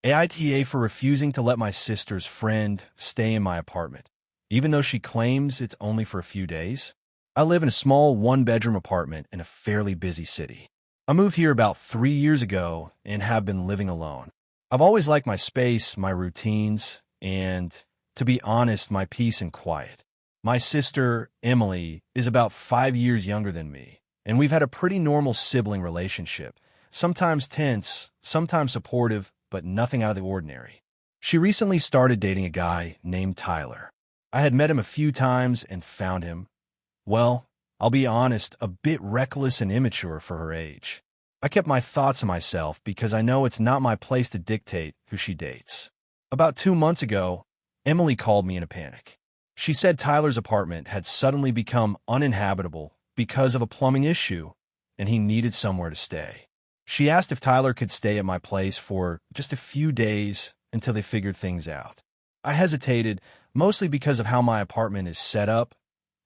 AITA for refusing to let my sister's friend stay in my apartment, even though she claims it's only for a few days. I live in a small one-bedroom apartment in a fairly busy city. I moved here about 3 years ago and have been living alone. I've always liked my space, my routines, and, to be honest, my peace and quiet. My sister, Emily, is about 5 years younger than me, and we've had a pretty normal sibling relationship, sometimes tense, sometimes supportive, but nothing out of the ordinary. She recently started dating a guy named Tyler. I had met him a few times and found him, well, I'll be honest, a bit reckless and immature for her age. I kept my thoughts to myself because I know it's not my place to dictate who she dates. About 2 months ago, Emily called me in a panic. She said Tyler's apartment had suddenly become uninhabitable because of a plumbing issue, and he needed somewhere to stay. She asked if Tyler could stay at my place for just a few days until they figured things out. I hesitated, mostly because of how my apartment is set up.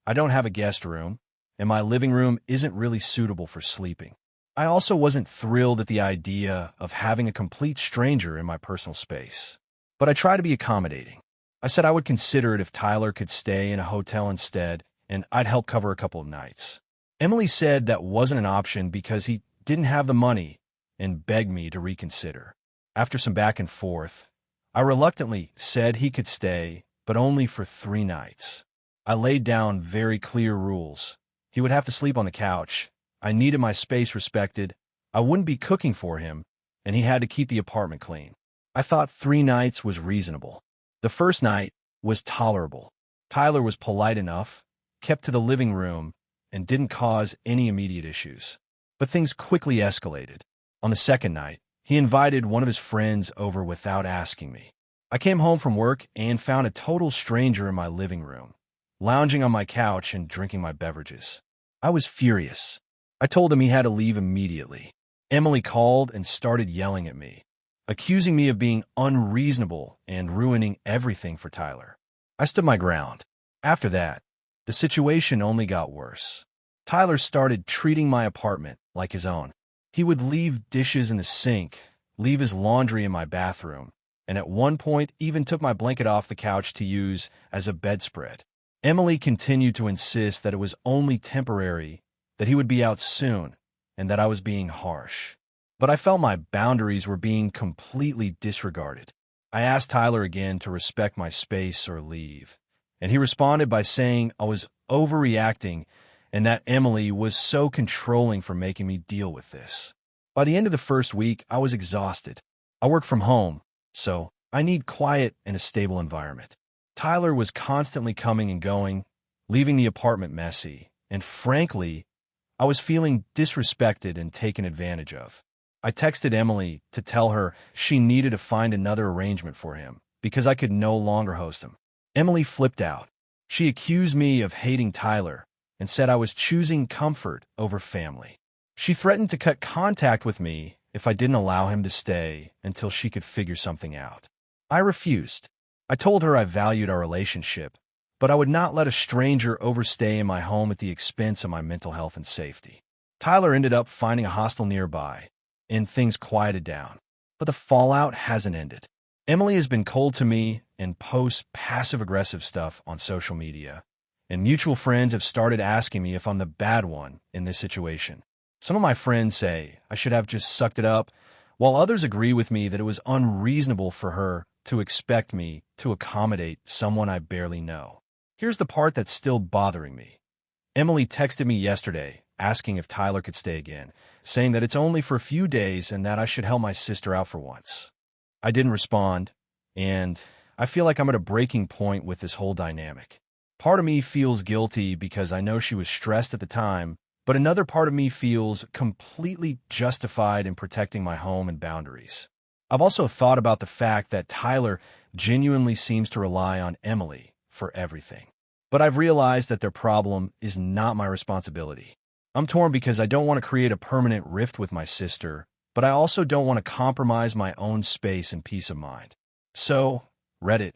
I don't have a guest room, and my living room isn't really suitable for sleeping. I also wasn't thrilled at the idea of having a complete stranger in my personal space. But I tried to be accommodating. I said I would consider it if Tyler could stay in a hotel instead, and I'd help cover a couple of nights. Emily said that wasn't an option because he didn't have the money and begged me to reconsider. After some back and forth, I reluctantly said he could stay, but only for 3 nights. I laid down very clear rules. He would have to sleep on the couch. I needed my space respected. I wouldn't be cooking for him, and he had to keep the apartment clean. I thought 3 nights was reasonable. The first night was tolerable. Tyler was polite enough, kept to the living room, and didn't cause any immediate issues. But things quickly escalated. On the second night, he invited one of his friends over without asking me. I came home from work and found a total stranger in my living room, lounging on my couch and drinking my beverages. I was furious. I told him he had to leave immediately. Emily called and started yelling at me, accusing me of being unreasonable and ruining everything for Tyler. I stood my ground. After that, the situation only got worse. Tyler started treating my apartment like his own. He would leave dishes in the sink, leave his laundry in my bathroom, and at one point even took my blanket off the couch to use as a bedspread. Emily continued to insist that it was only temporary, that he would be out soon, and that I was being harsh. But I felt my boundaries were being completely disregarded. I asked Tyler again to respect my space or leave, and he responded by saying I was overreacting and that Emily was so controlling for making me deal with this. By the end of the first week, I was exhausted. I work from home, so I need quiet and a stable environment. Tyler was constantly coming and going, leaving the apartment messy, and frankly, I was feeling disrespected and taken advantage of. I texted Emily to tell her she needed to find another arrangement for him because I could no longer host him. Emily flipped out. She accused me of hating Tyler and said I was choosing comfort over family. She threatened to cut contact with me if I didn't allow him to stay until she could figure something out. I refused. I told her I valued our relationship, but I would not let a stranger overstay in my home at the expense of my mental health and safety. Tyler ended up finding a hostel nearby, and things quieted down. But the fallout hasn't ended. Emily has been cold to me and posts passive-aggressive stuff on social media, and mutual friends have started asking me if I'm the bad one in this situation. Some of my friends say I should have just sucked it up, while others agree with me that it was unreasonable for her to expect me to accommodate someone I barely know. Here's the part that's still bothering me. Emily texted me yesterday asking if Tyler could stay again, saying that it's only for a few days and that I should help my sister out for once. I didn't respond, and I feel like I'm at a breaking point with this whole dynamic. Part of me feels guilty because I know she was stressed at the time, but another part of me feels completely justified in protecting my home and boundaries. I've also thought about the fact that Tyler genuinely seems to rely on Emily for everything. But I've realized that their problem is not my responsibility. I'm torn because I don't want to create a permanent rift with my sister, but I also don't want to compromise my own space and peace of mind. So, Reddit,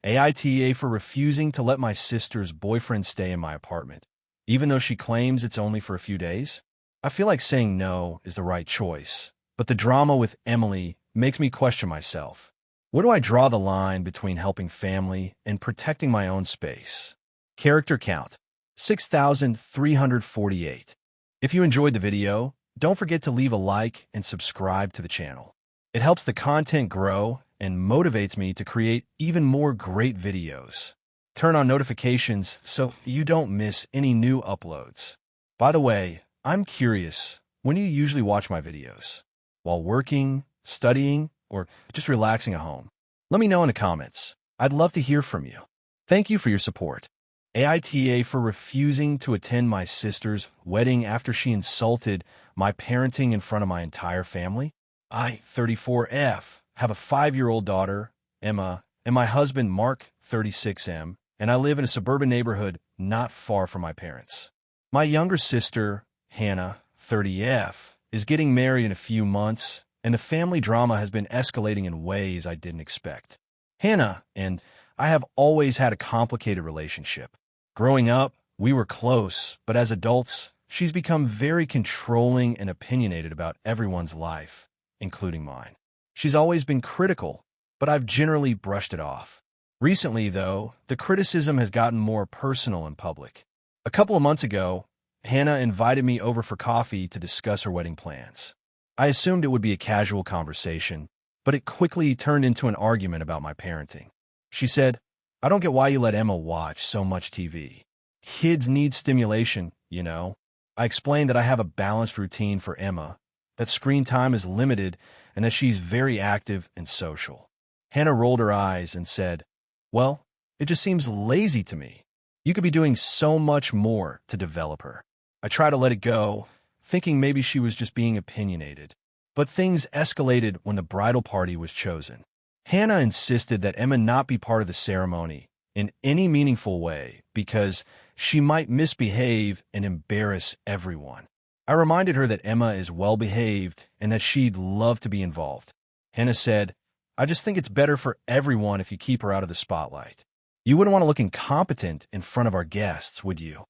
AITA for refusing to let my sister's boyfriend stay in my apartment, even though she claims it's only for a few days. I feel like saying no is the right choice, but the drama with Emily makes me question myself. Where do I draw the line between helping family and protecting my own space? Character count, 6,348. If you enjoyed the video, don't forget to leave a like and subscribe to the channel. It helps the content grow and motivates me to create even more great videos. Turn on notifications so you don't miss any new uploads. By the way, I'm curious, when do you usually watch my videos? While working, studying, or just relaxing at home? Let me know in the comments. I'd love to hear from you. Thank you for your support. AITA for refusing to attend my sister's wedding after she insulted my parenting in front of my entire family. I, 34F, have a 5-year-old daughter, Emma, and my husband, Mark, 36M, and I live in a suburban neighborhood not far from my parents. My younger sister, Hannah, 30F, is getting married in a few months, and the family drama has been escalating in ways I didn't expect. Hannah and I have always had a complicated relationship. Growing up, we were close, but as adults, she's become very controlling and opinionated about everyone's life, including mine. She's always been critical, but I've generally brushed it off. Recently, though, the criticism has gotten more personal in public. A couple of months ago, Hannah invited me over for coffee to discuss her wedding plans. I assumed it would be a casual conversation, but it quickly turned into an argument about my parenting. She said, "I don't get why you let Emma watch so much TV. Kids need stimulation, you know." I explained that I have a balanced routine for Emma, that screen time is limited, and that she's very active and social. Hannah rolled her eyes and said, "Well, it just seems lazy to me. You could be doing so much more to develop her." I tried to let it go, thinking maybe she was just being opinionated. But things escalated when the bridal party was chosen. Hannah insisted that Emma not be part of the ceremony in any meaningful way because she might misbehave and embarrass everyone. I reminded her that Emma is well-behaved and that she'd love to be involved. Hannah said, "I just think it's better for everyone if you keep her out of the spotlight. You wouldn't want to look incompetent in front of our guests, would you?"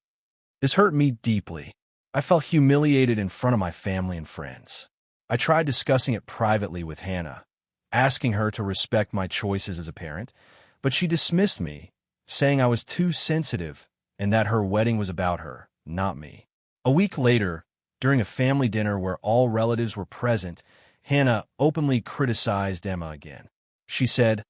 This hurt me deeply. I felt humiliated in front of my family and friends. I tried discussing it privately with Hannah, asking her to respect my choices as a parent, but she dismissed me, saying I was too sensitive and that her wedding was about her, not me. A week later, during a family dinner where all relatives were present, Hannah openly criticized Emma again. She said,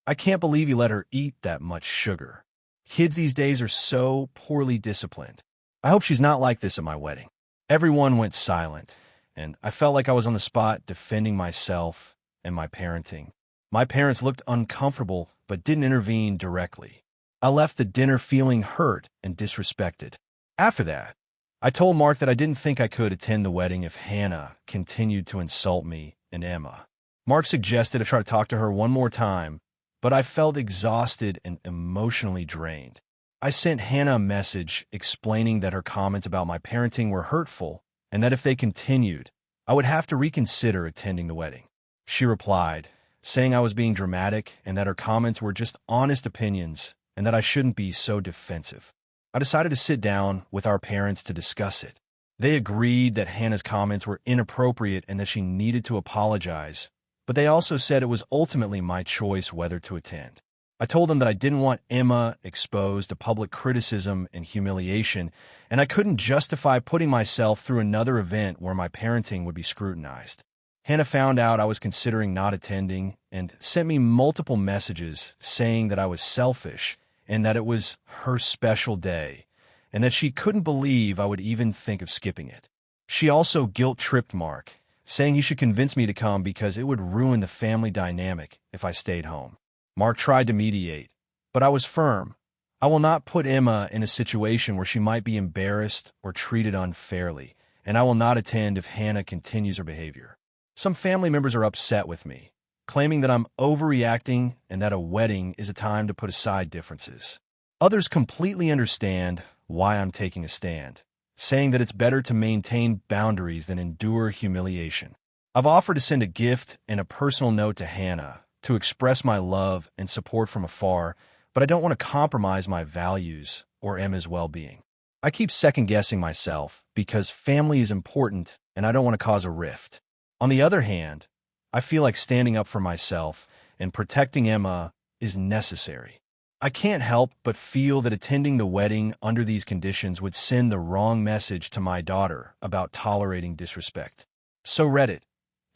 "I can't believe you let her eat that much sugar. Kids these days are so poorly disciplined. I hope she's not like this at my wedding." Everyone went silent, and I felt like I was on the spot defending myself and my parenting. My parents looked uncomfortable but didn't intervene directly. I left the dinner feeling hurt and disrespected. After that, I told Mark that I didn't think I could attend the wedding if Hannah continued to insult me and Emma. Mark suggested I try to talk to her one more time, but I felt exhausted and emotionally drained. I sent Hannah a message explaining that her comments about my parenting were hurtful and that if they continued, I would have to reconsider attending the wedding. She replied, saying I was being dramatic and that her comments were just honest opinions and that I shouldn't be so defensive. I decided to sit down with our parents to discuss it. They agreed that Hannah's comments were inappropriate and that she needed to apologize, but they also said it was ultimately my choice whether to attend. I told them that I didn't want Emma exposed to public criticism and humiliation, and I couldn't justify putting myself through another event where my parenting would be scrutinized. Hannah found out I was considering not attending and sent me multiple messages saying that I was selfish and that it was her special day, and that she couldn't believe I would even think of skipping it. She also guilt-tripped Mark, saying he should convince me to come because it would ruin the family dynamic if I stayed home. Mark tried to mediate, but I was firm. I will not put Emma in a situation where she might be embarrassed or treated unfairly, and I will not attend if Hannah continues her behavior. Some family members are upset with me, claiming that I'm overreacting and that a wedding is a time to put aside differences. Others completely understand why I'm taking a stand, saying that it's better to maintain boundaries than endure humiliation. I've offered to send a gift and a personal note to Hannah to express my love and support from afar, but I don't want to compromise my values or Emma's well-being. I keep second-guessing myself because family is important and I don't want to cause a rift. On the other hand, I feel like standing up for myself and protecting Emma is necessary. I can't help but feel that attending the wedding under these conditions would send the wrong message to my daughter about tolerating disrespect. So Reddit,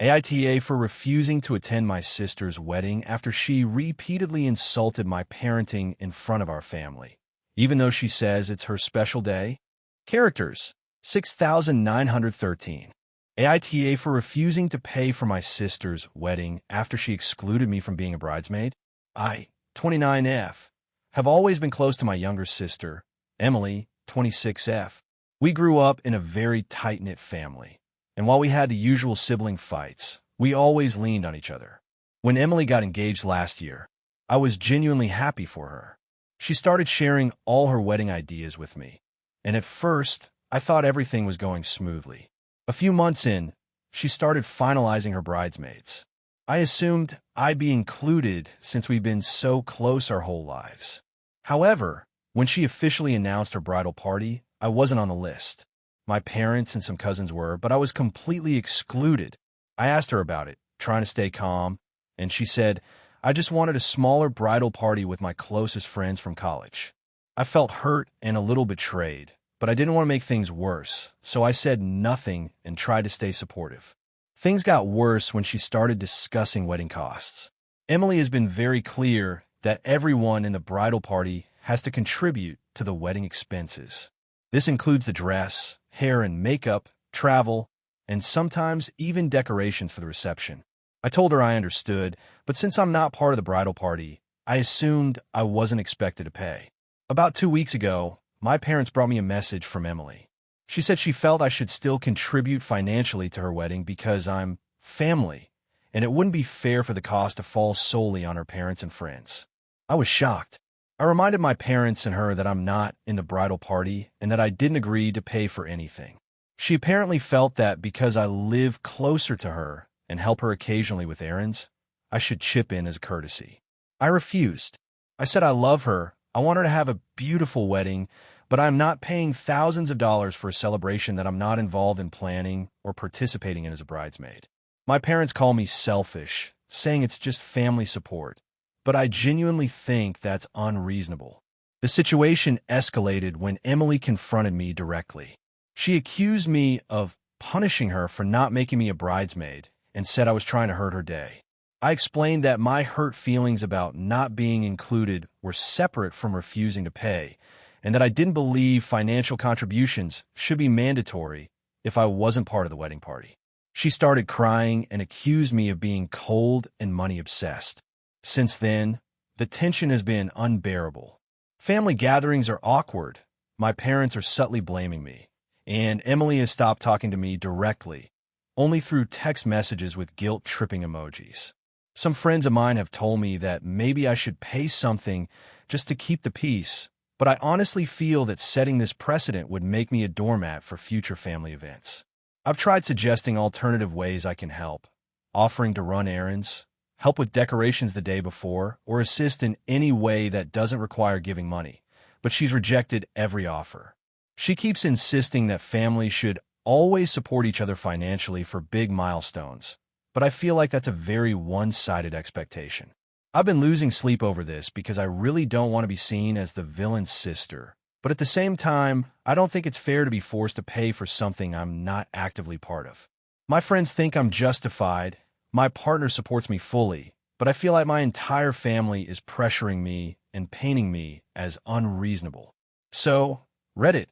AITA for refusing to attend my sister's wedding after she repeatedly insulted my parenting in front of our family, even though she says it's her special day. Characters, 6,913. AITA for refusing to pay for my sister's wedding after she excluded me from being a bridesmaid. I, 29F, have always been close to my younger sister, Emily, 26F. We grew up in a very tight-knit family, and while we had the usual sibling fights, we always leaned on each other. When Emily got engaged last year, I was genuinely happy for her. She started sharing all her wedding ideas with me, and at first, I thought everything was going smoothly. A few months in, she started finalizing her bridesmaids. I assumed I'd be included since we've been so close our whole lives. However, when she officially announced her bridal party, I wasn't on the list. My parents and some cousins were, but I was completely excluded. I asked her about it, trying to stay calm, and she said, I just wanted a smaller bridal party with my closest friends from college. I felt hurt and a little betrayed, but I didn't want to make things worse, so I said nothing and tried to stay supportive. Things got worse when she started discussing wedding costs. Emily has been very clear that everyone in the bridal party has to contribute to the wedding expenses. This includes the dress, hair and makeup, travel, and sometimes even decorations for the reception. I told her I understood, but since I'm not part of the bridal party, I assumed I wasn't expected to pay. About 2 weeks ago, my parents brought me a message from Emily. She said she felt I should still contribute financially to her wedding because I'm family, and it wouldn't be fair for the cost to fall solely on her parents and friends. I was shocked. I reminded my parents and her that I'm not in the bridal party and that I didn't agree to pay for anything. She apparently felt that because I live closer to her and help her occasionally with errands, I should chip in as a courtesy. I refused. I said I love her, I want her to have a beautiful wedding, but I'm not paying thousands of dollars for a celebration that I'm not involved in planning or participating in as a bridesmaid. My parents call me selfish, saying it's just family support, but I genuinely think that's unreasonable. The situation escalated when Emily confronted me directly. She accused me of punishing her for not making me a bridesmaid and said I was trying to hurt her day. I explained that my hurt feelings about not being included were separate from refusing to pay, and that I didn't believe financial contributions should be mandatory if I wasn't part of the wedding party. She started crying and accused me of being cold and money-obsessed. Since then, the tension has been unbearable. Family gatherings are awkward. My parents are subtly blaming me, and Emily has stopped talking to me directly, only through text messages with guilt-tripping emojis. Some friends of mine have told me that maybe I should pay something just to keep the peace, but I honestly feel that setting this precedent would make me a doormat for future family events. I've tried suggesting alternative ways I can help, offering to run errands, help with decorations the day before, or assist in any way that doesn't require giving money, but she's rejected every offer. She keeps insisting that families should always support each other financially for big milestones, but I feel like that's a very one-sided expectation. I've been losing sleep over this because I really don't want to be seen as the villain's sister, but at the same time, I don't think it's fair to be forced to pay for something I'm not actively part of. My friends think I'm justified, my partner supports me fully, but I feel like my entire family is pressuring me and painting me as unreasonable. So, Reddit,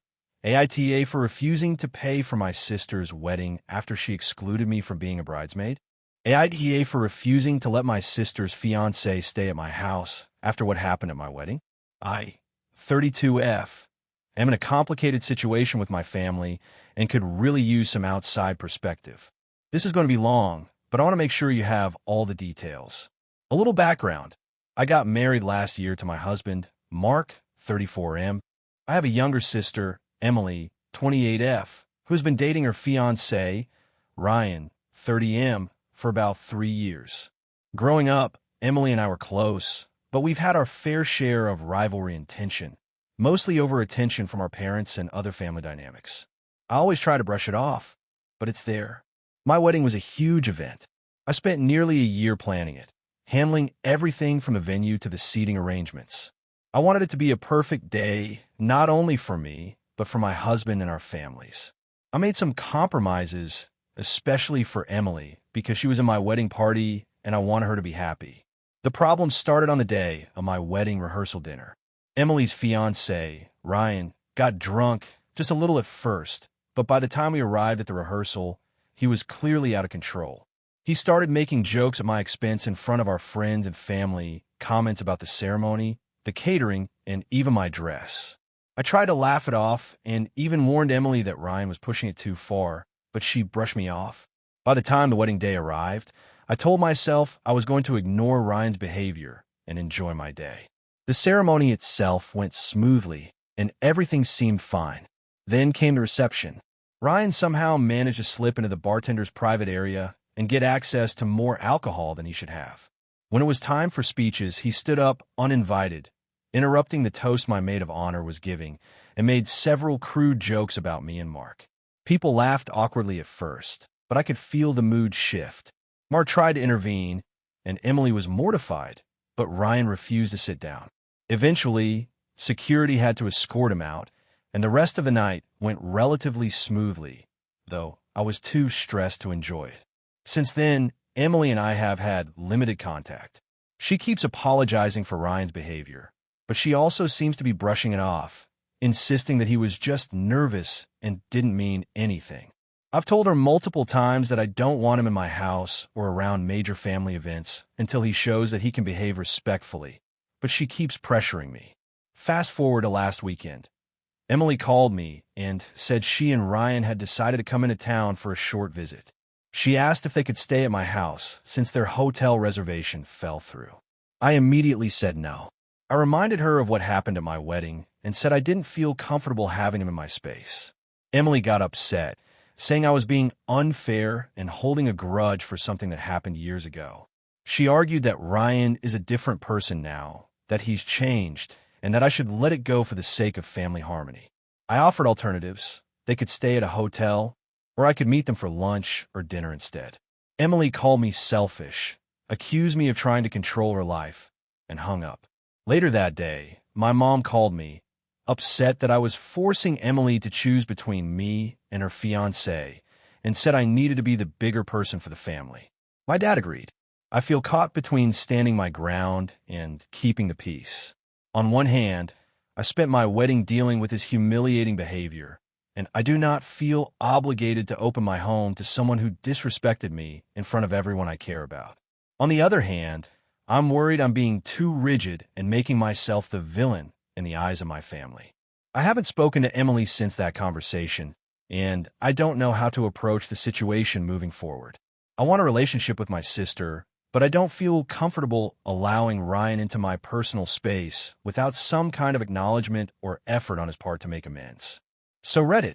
AITA for refusing to pay for my sister's wedding after she excluded me from being a bridesmaid. AITA for refusing to let my sister's fiancé stay at my house after what happened at my wedding. I, 32F, am in a complicated situation with my family and could really use some outside perspective. This is going to be long, but I want to make sure you have all the details. A little background. I got married last year to my husband, Mark, 34M. I have a younger sister, Emily, 28F, who has been dating her fiancé, Ryan, 30M, for about 3 years. Growing up, Emily and I were close, but we've had our fair share of rivalry and tension, mostly over attention from our parents and other family dynamics. I always try to brush it off, but it's there. My wedding was a huge event. I spent nearly a year planning it, handling everything from the venue to the seating arrangements. I wanted it to be a perfect day, not only for me, but for my husband and our families. I made some compromises, especially for Emily, because she was in my wedding party and I wanted her to be happy. The problem started on the day of my wedding rehearsal dinner. Emily's fiancé, Ryan, got drunk just a little at first, but by the time we arrived at the rehearsal, he was clearly out of control. He started making jokes at my expense in front of our friends and family, comments about the ceremony, the catering, and even my dress. I tried to laugh it off and even warned Emily that Ryan was pushing it too far, but she brushed me off. By the time the wedding day arrived, I told myself I was going to ignore Ryan's behavior and enjoy my day. The ceremony itself went smoothly, and everything seemed fine. Then came the reception. Ryan somehow managed to slip into the bartender's private area and get access to more alcohol than he should have. When it was time for speeches, he stood up uninvited, interrupting the toast my maid of honor was giving, and made several crude jokes about me and Mark. People laughed awkwardly at first, but I could feel the mood shift. Mark tried to intervene, and Emily was mortified, but Ryan refused to sit down. Eventually, security had to escort him out, and the rest of the night went relatively smoothly, though I was too stressed to enjoy it. Since then, Emily and I have had limited contact. She keeps apologizing for Ryan's behavior, but she also seems to be brushing it off, insisting that he was just nervous and didn't mean anything. I've told her multiple times that I don't want him in my house or around major family events until he shows that he can behave respectfully, but she keeps pressuring me. Fast forward to last weekend. Emily called me and said she and Ryan had decided to come into town for a short visit. She asked if they could stay at my house since their hotel reservation fell through. I immediately said no. I reminded her of what happened at my wedding and said I didn't feel comfortable having him in my space. Emily got upset, saying I was being unfair and holding a grudge for something that happened years ago. She argued that Ryan is a different person now, that he's changed, and that I should let it go for the sake of family harmony. I offered alternatives. They could stay at a hotel, or I could meet them for lunch or dinner instead. Emily called me selfish, accused me of trying to control her life, and hung up. Later that day, my mom called me, upset that I was forcing Emily to choose between me and her fiancé, and said I needed to be the bigger person for the family. My dad agreed. I feel caught between standing my ground and keeping the peace. On one hand, I spent my wedding dealing with his humiliating behavior, and I do not feel obligated to open my home to someone who disrespected me in front of everyone I care about. On the other hand, I'm worried I'm being too rigid and making myself the villain in the eyes of my family. I haven't spoken to Emily since that conversation, and I don't know how to approach the situation moving forward. I want a relationship with my sister, but I don't feel comfortable allowing Ryan into my personal space without some kind of acknowledgement or effort on his part to make amends. So Reddit,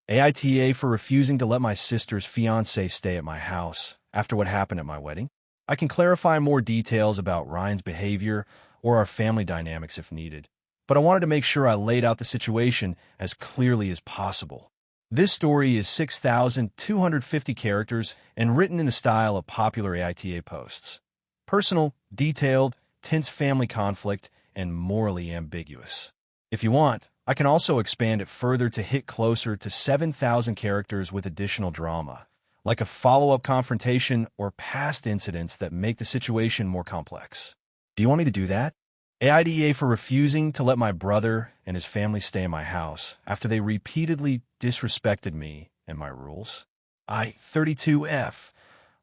AITA for refusing to let my sister's fiancé stay at my house after what happened at my wedding. I can clarify more details about Ryan's behavior or our family dynamics if needed, but I wanted to make sure I laid out the situation as clearly as possible. This story is 6,250 characters and written in the style of popular AITA posts. Personal, detailed, tense family conflict, and morally ambiguous. If you want, I can also expand it further to hit closer to 7,000 characters with additional drama, like a follow-up confrontation or past incidents that make the situation more complex. Do you want me to do that? AITA for refusing to let my brother and his family stay in my house after they repeatedly disrespected me and my rules. I, 32F,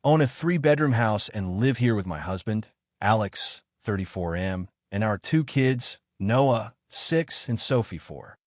own a 3-bedroom house and live here with my husband, Alex, 34M, and our 2 kids, Noah, 6, and Sophie, 4.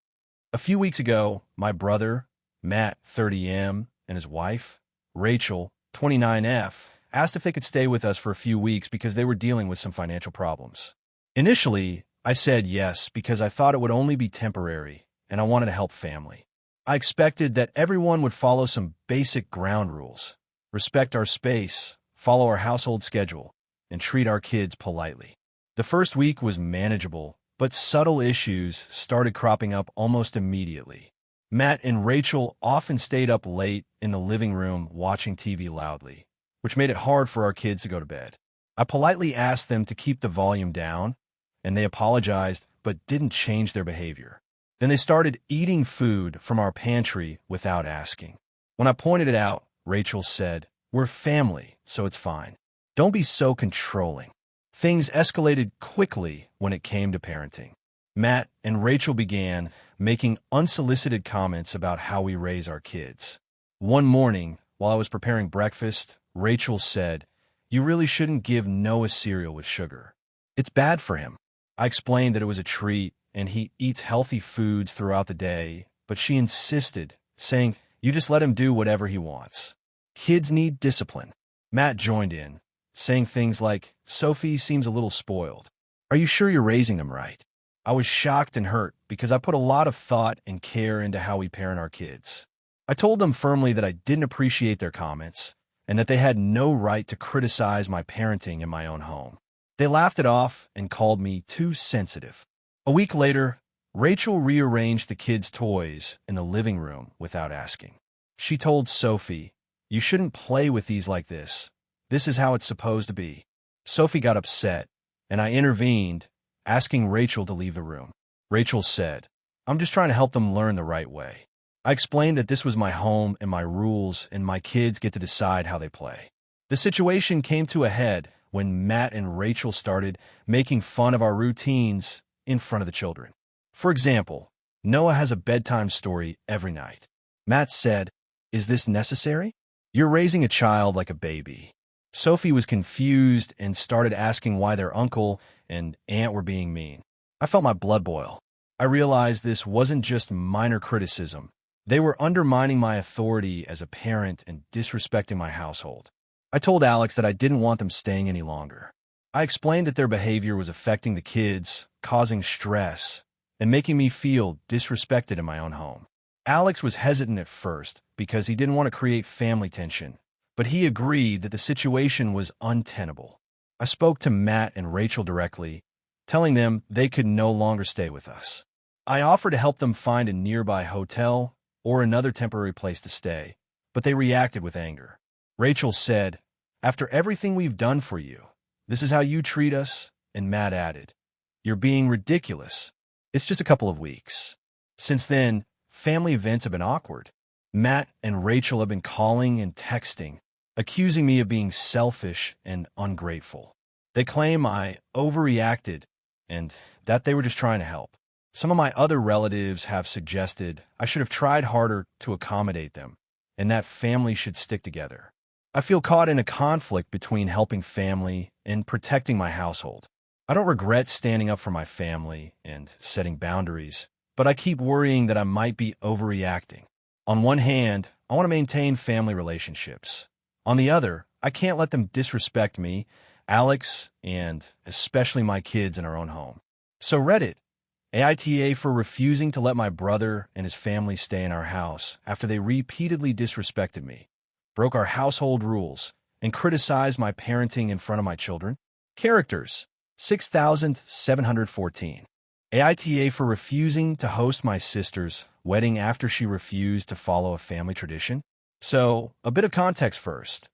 A few weeks ago, my brother, Matt, 30M, and his wife, Rachel, 29F, asked if they could stay with us for a few weeks because they were dealing with some financial problems. Initially, I said yes because I thought it would only be temporary and I wanted to help family. I expected that everyone would follow some basic ground rules, respect our space, follow our household schedule, and treat our kids politely. The first week was manageable, but subtle issues started cropping up almost immediately. Matt and Rachel often stayed up late in the living room watching TV loudly, which made it hard for our kids to go to bed. I politely asked them to keep the volume down, and they apologized but didn't change their behavior. Then they started eating food from our pantry without asking. When I pointed it out, Rachel said, "We're family, so it's fine. Don't be so controlling." Things escalated quickly when it came to parenting. Matt and Rachel began making unsolicited comments about how we raise our kids. One morning, while I was preparing breakfast, Rachel said, "You really shouldn't give Noah cereal with sugar. It's bad for him." I explained that it was a treat and he eats healthy foods throughout the day, but she insisted, saying, "You just let him do whatever he wants. Kids need discipline." Matt joined in, saying things like, "Sophie seems a little spoiled. Are you sure you're raising them right?" I was shocked and hurt because I put a lot of thought and care into how we parent our kids. I told them firmly that I didn't appreciate their comments and that they had no right to criticize my parenting in my own home. They laughed it off and called me too sensitive. A week later, Rachel rearranged the kids' toys in the living room without asking. She told Sophie, "You shouldn't play with these like this. This is how it's supposed to be." Sophie got upset, and I intervened, asking Rachel to leave the room. Rachel said, "I'm just trying to help them learn the right way." I explained that this was my home and my rules, and my kids get to decide how they play. The situation came to a head when Matt and Rachel started making fun of our routines in front of the children. For example, Noah has a bedtime story every night. Matt said, "Is this necessary? You're raising a child like a baby." Sophie was confused and started asking why their uncle and aunt were being mean. I felt my blood boil. I realized this wasn't just minor criticism. They were undermining my authority as a parent and disrespecting my household. I told Alex that I didn't want them staying any longer. I explained that their behavior was affecting the kids, causing stress, and making me feel disrespected in my own home. Alex was hesitant at first because he didn't want to create family tension, but he agreed that the situation was untenable. I spoke to Matt and Rachel directly, telling them they could no longer stay with us. I offered to help them find a nearby hotel or another temporary place to stay, but they reacted with anger. Rachel said, "After everything we've done for you, this is how you treat us?" And Matt added, "You're being ridiculous. It's just a couple of weeks." Since then, family events have been awkward. Matt and Rachel have been calling and texting, accusing me of being selfish and ungrateful. They claim I overreacted and that they were just trying to help. Some of my other relatives have suggested I should have tried harder to accommodate them and that families should stick together. I feel caught in a conflict between helping family and protecting my household. I don't regret standing up for my family and setting boundaries, but I keep worrying that I might be overreacting. On one hand, I want to maintain family relationships. On the other, I can't let them disrespect me, Alex, and especially my kids in our own home. So Reddit, AITA for refusing to let my brother and his family stay in our house after they repeatedly disrespected me, broke our household rules, and criticized my parenting in front of my children. Characters, 6,714. AITA for refusing to host my sister's wedding after she refused to follow a family tradition. So, a bit of context first.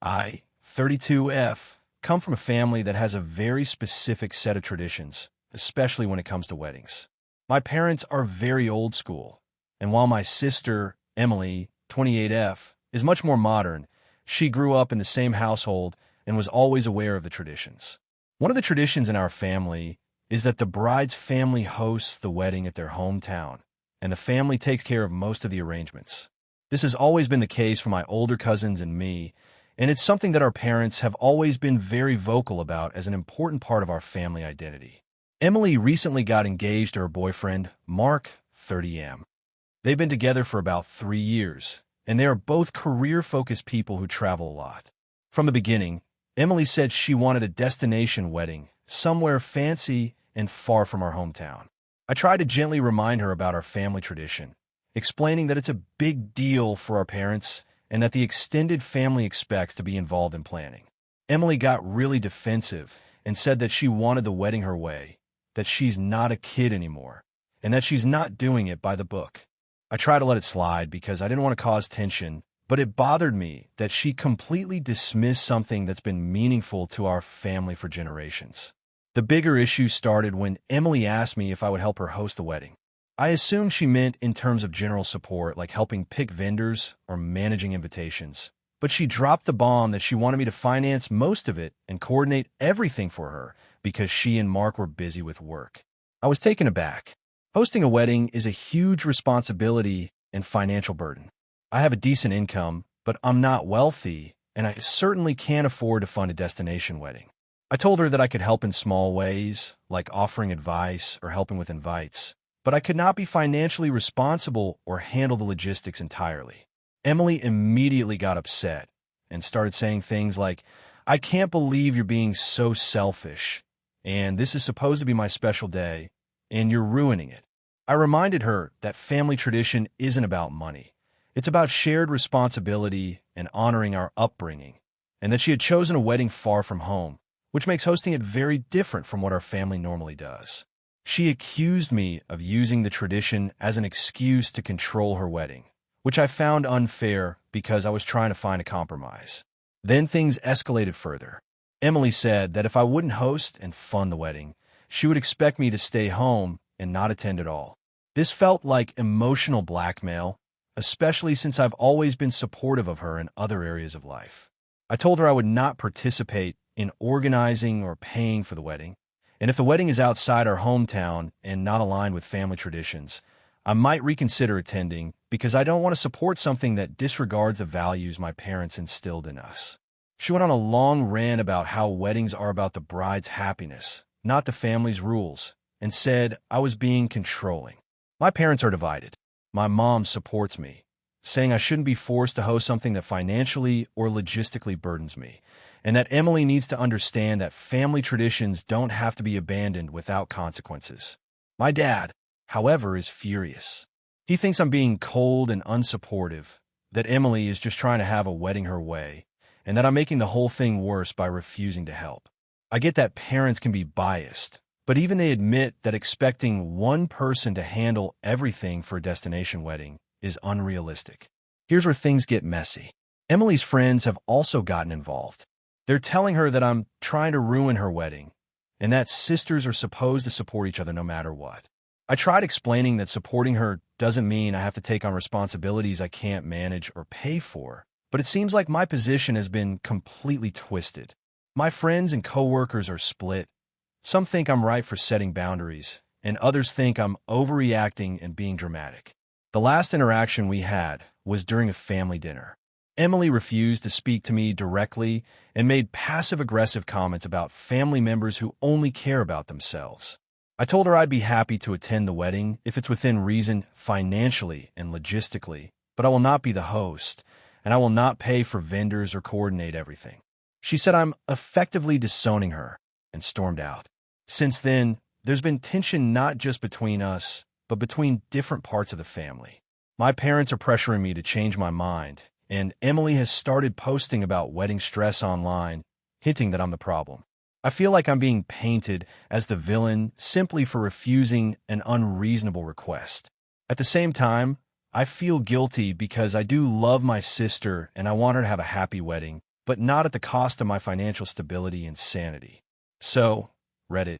I, 32F, come from a family that has a very specific set of traditions, especially when it comes to weddings. My parents are very old school, and while my sister, Emily, 28F, is much more modern, she grew up in the same household and was always aware of the traditions. One of the traditions in our family is that the bride's family hosts the wedding at their hometown, and the family takes care of most of the arrangements. This has always been the case for my older cousins and me, and it's something that our parents have always been very vocal about as an important part of our family identity. Emily recently got engaged to her boyfriend, Mark, 30M. They've been together for about 3 years, and they are both career-focused people who travel a lot. From the beginning, Emily said she wanted a destination wedding, somewhere fancy and far from our hometown. I tried to gently remind her about our family tradition, explaining that it's a big deal for our parents and that the extended family expects to be involved in planning. Emily got really defensive and said that she wanted the wedding her way, that she's not a kid anymore, and that she's not doing it by the book. I tried to let it slide because I didn't want to cause tension, but it bothered me that she completely dismissed something that's been meaningful to our family for generations. The bigger issue started when Emily asked me if I would help her host the wedding. I assumed she meant in terms of general support, like helping pick vendors or managing invitations. But she dropped the bomb that she wanted me to finance most of it and coordinate everything for her because she and Mark were busy with work. I was taken aback. Hosting a wedding is a huge responsibility and financial burden. I have a decent income, but I'm not wealthy, and I certainly can't afford to fund a destination wedding. I told her that I could help in small ways, like offering advice or helping with invites, but I could not be financially responsible or handle the logistics entirely. Emily immediately got upset and started saying things like, "I can't believe you're being so selfish, and this is supposed to be my special day, and you're ruining it." I reminded her that family tradition isn't about money. It's about shared responsibility and honoring our upbringing, and that she had chosen a wedding far from home, which makes hosting it very different from what our family normally does. She accused me of using the tradition as an excuse to control her wedding, which I found unfair because I was trying to find a compromise. Then things escalated further. Emily said that if I wouldn't host and fund the wedding, she would expect me to stay home and not attend at all. This felt like emotional blackmail, especially since I've always been supportive of her in other areas of life. I told her I would not participate in organizing or paying for the wedding, and if the wedding is outside our hometown and not aligned with family traditions, I might reconsider attending because I don't want to support something that disregards the values my parents instilled in us. She went on a long rant about how weddings are about the bride's happiness, not the family's rules, and said I was being controlling. My parents are divided. My mom supports me, saying I shouldn't be forced to host something that financially or logistically burdens me, and that Emily needs to understand that family traditions don't have to be abandoned without consequences. My dad, however, is furious. He thinks I'm being cold and unsupportive, that Emily is just trying to have a wedding her way, and that I'm making the whole thing worse by refusing to help. I get that parents can be biased, but even they admit that expecting one person to handle everything for a destination wedding is unrealistic. Here's where things get messy. Emily's friends have also gotten involved. They're telling her that I'm trying to ruin her wedding, and that sisters are supposed to support each other no matter what. I tried explaining that supporting her doesn't mean I have to take on responsibilities I can't manage or pay for, but it seems like my position has been completely twisted. My friends and coworkers are split. Some think I'm right for setting boundaries, and others think I'm overreacting and being dramatic. The last interaction we had was during a family dinner. Emily refused to speak to me directly and made passive-aggressive comments about family members who only care about themselves. I told her I'd be happy to attend the wedding if it's within reason financially and logistically, but I will not be the host, and I will not pay for vendors or coordinate everything. She said I'm effectively disowning her and stormed out. Since then, there's been tension not just between us, but between different parts of the family. My parents are pressuring me to change my mind, and Emily has started posting about wedding stress online, hinting that I'm the problem. I feel like I'm being painted as the villain simply for refusing an unreasonable request. At the same time, I feel guilty because I do love my sister and I want her to have a happy wedding, but not at the cost of my financial stability and sanity. So, Reddit,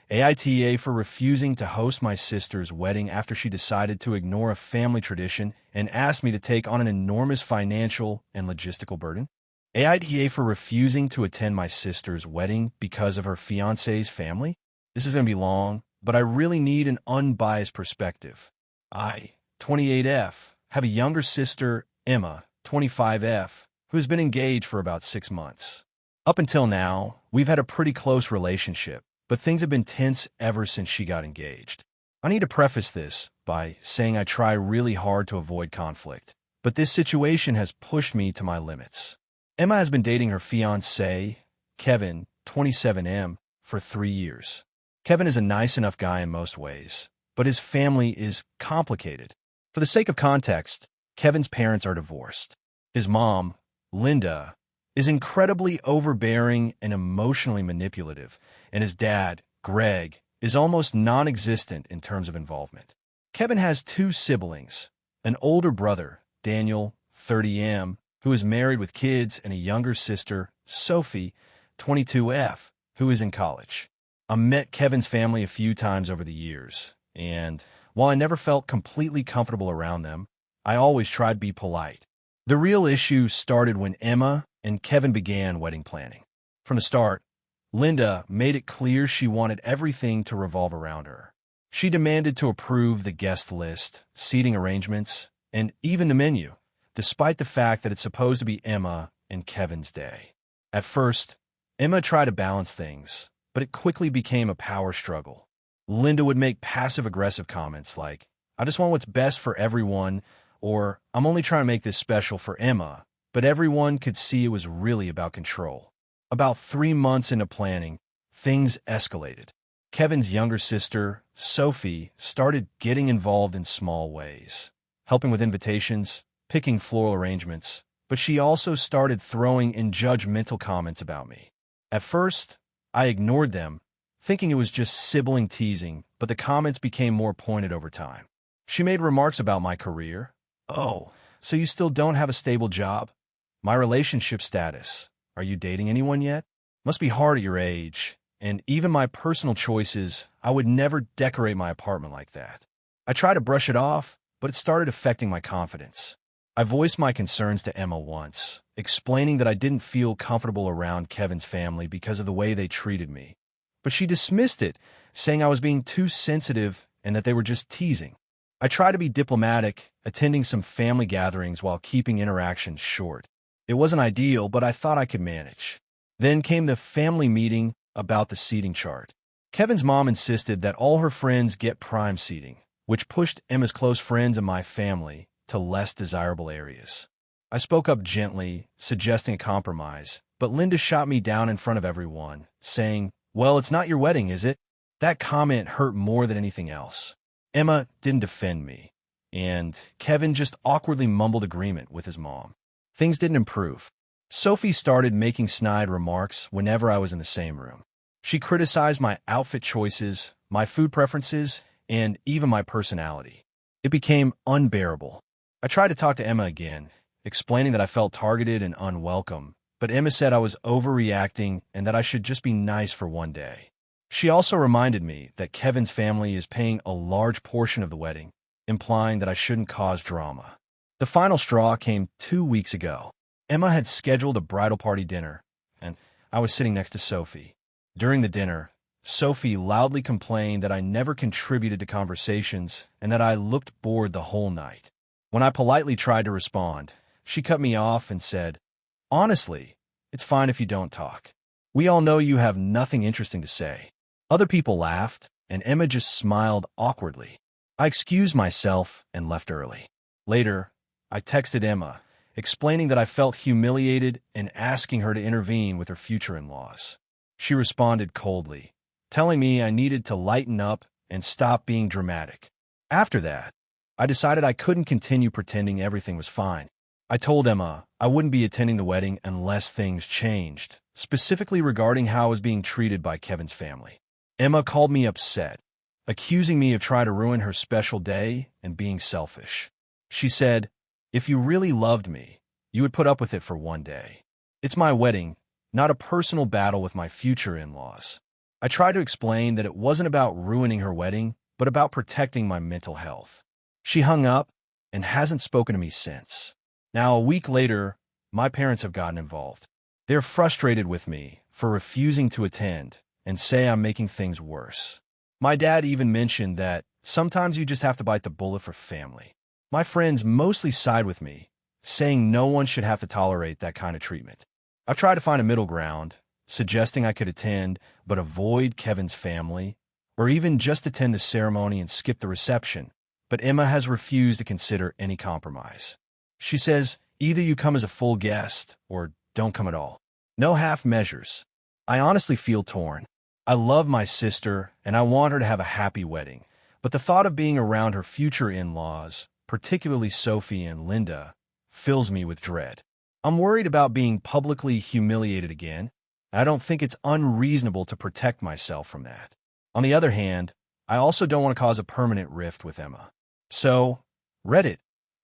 AITA for refusing to host my sister's wedding after she decided to ignore a family tradition and asked me to take on an enormous financial and logistical burden. AITA for refusing to attend my sister's wedding because of her fiancé's family. This is going to be long, but I really need an unbiased perspective. I, 28F, have a younger sister, Emma, 25F, who has been engaged for about 6 months. Up until now, we've had a pretty close relationship, but things have been tense ever since she got engaged. I need to preface this by saying I try really hard to avoid conflict, but this situation has pushed me to my limits. Emma has been dating her fiancé, Kevin, 27M, for 3 years. Kevin is a nice enough guy in most ways, but his family is complicated. For the sake of context, Kevin's parents are divorced. His mom, Linda, is incredibly overbearing and emotionally manipulative, and his dad, Greg, is almost non-existent in terms of involvement. Kevin has 2 siblings, an older brother, Daniel, 30M, who is married with kids, and a younger sister, Sophie, 22F, who is in college. I met Kevin's family a few times over the years, and while I never felt completely comfortable around them, I always tried to be polite. The real issue started when Emma and Kevin began wedding planning. From the start, Linda made it clear she wanted everything to revolve around her. She demanded to approve the guest list, seating arrangements, and even the menu, despite the fact that it's supposed to be Emma and Kevin's day. At first, Emma tried to balance things, but it quickly became a power struggle. Linda would make passive-aggressive comments like, "I just want what's best for everyone," or "I'm only trying to make this special for Emma," but everyone could see it was really about control. About 3 months into planning, things escalated. Kevin's younger sister, Sophie, started getting involved in small ways, helping with invitations, picking floral arrangements, but she also started throwing in judgmental comments about me. At first, I ignored them, thinking it was just sibling teasing, but the comments became more pointed over time. She made remarks about my career. "Oh, so you still don't have a stable job? My relationship status. Are you dating anyone yet? Must be hard at your age. And even my personal choices, I would never decorate my apartment like that." I tried to brush it off, but it started affecting my confidence. I voiced my concerns to Emma once, explaining that I didn't feel comfortable around Kevin's family because of the way they treated me. But she dismissed it, saying I was being too sensitive and that they were just teasing. I tried to be diplomatic, attending some family gatherings while keeping interactions short. It wasn't ideal, but I thought I could manage. Then came the family meeting about the seating chart. Kevin's mom insisted that all her friends get prime seating, which pushed Emma's close friends and my family to less desirable areas. I spoke up gently, suggesting a compromise, but Linda shot me down in front of everyone, saying, "Well, it's not your wedding, is it?" That comment hurt more than anything else. Emma didn't defend me, and Kevin just awkwardly mumbled agreement with his mom. Things didn't improve. Sophie started making snide remarks whenever I was in the same room. She criticized my outfit choices, my food preferences, and even my personality. It became unbearable. I tried to talk to Emma again, explaining that I felt targeted and unwelcome, but Emma said I was overreacting and that I should just be nice for one day. She also reminded me that Kevin's family is paying a large portion of the wedding, implying that I shouldn't cause drama. The final straw came 2 weeks ago. Emma had scheduled a bridal party dinner, and I was sitting next to Sophie. During the dinner, Sophie loudly complained that I never contributed to conversations and that I looked bored the whole night. When I politely tried to respond, she cut me off and said, "Honestly, it's fine if you don't talk. We all know you have nothing interesting to say." Other people laughed, and Emma just smiled awkwardly. I excused myself and left early. Later, I texted Emma, explaining that I felt humiliated and asking her to intervene with her future in-laws. She responded coldly, telling me I needed to lighten up and stop being dramatic. After that, I decided I couldn't continue pretending everything was fine. I told Emma I wouldn't be attending the wedding unless things changed, specifically regarding how I was being treated by Kevin's family. Emma called me upset, accusing me of trying to ruin her special day and being selfish. She said, "If you really loved me, you would put up with it for one day. It's my wedding, not a personal battle with my future in-laws." I tried to explain that it wasn't about ruining her wedding, but about protecting my mental health. She hung up and hasn't spoken to me since. Now, a week later, my parents have gotten involved. They're frustrated with me for refusing to attend and say I'm making things worse. My dad even mentioned that sometimes you just have to bite the bullet for family. My friends mostly side with me, saying no one should have to tolerate that kind of treatment. I've tried to find a middle ground, suggesting I could attend but avoid Kevin's family, or even just attend the ceremony and skip the reception, but Emma has refused to consider any compromise. She says, either you come as a full guest or don't come at all. No half measures. I honestly feel torn. I love my sister and I want her to have a happy wedding, but the thought of being around her future in-laws, particularly Sophie and Linda, fills me with dread. I'm worried about being publicly humiliated again, and I don't think it's unreasonable to protect myself from that. On the other hand, I also don't want to cause a permanent rift with Emma. So, Reddit,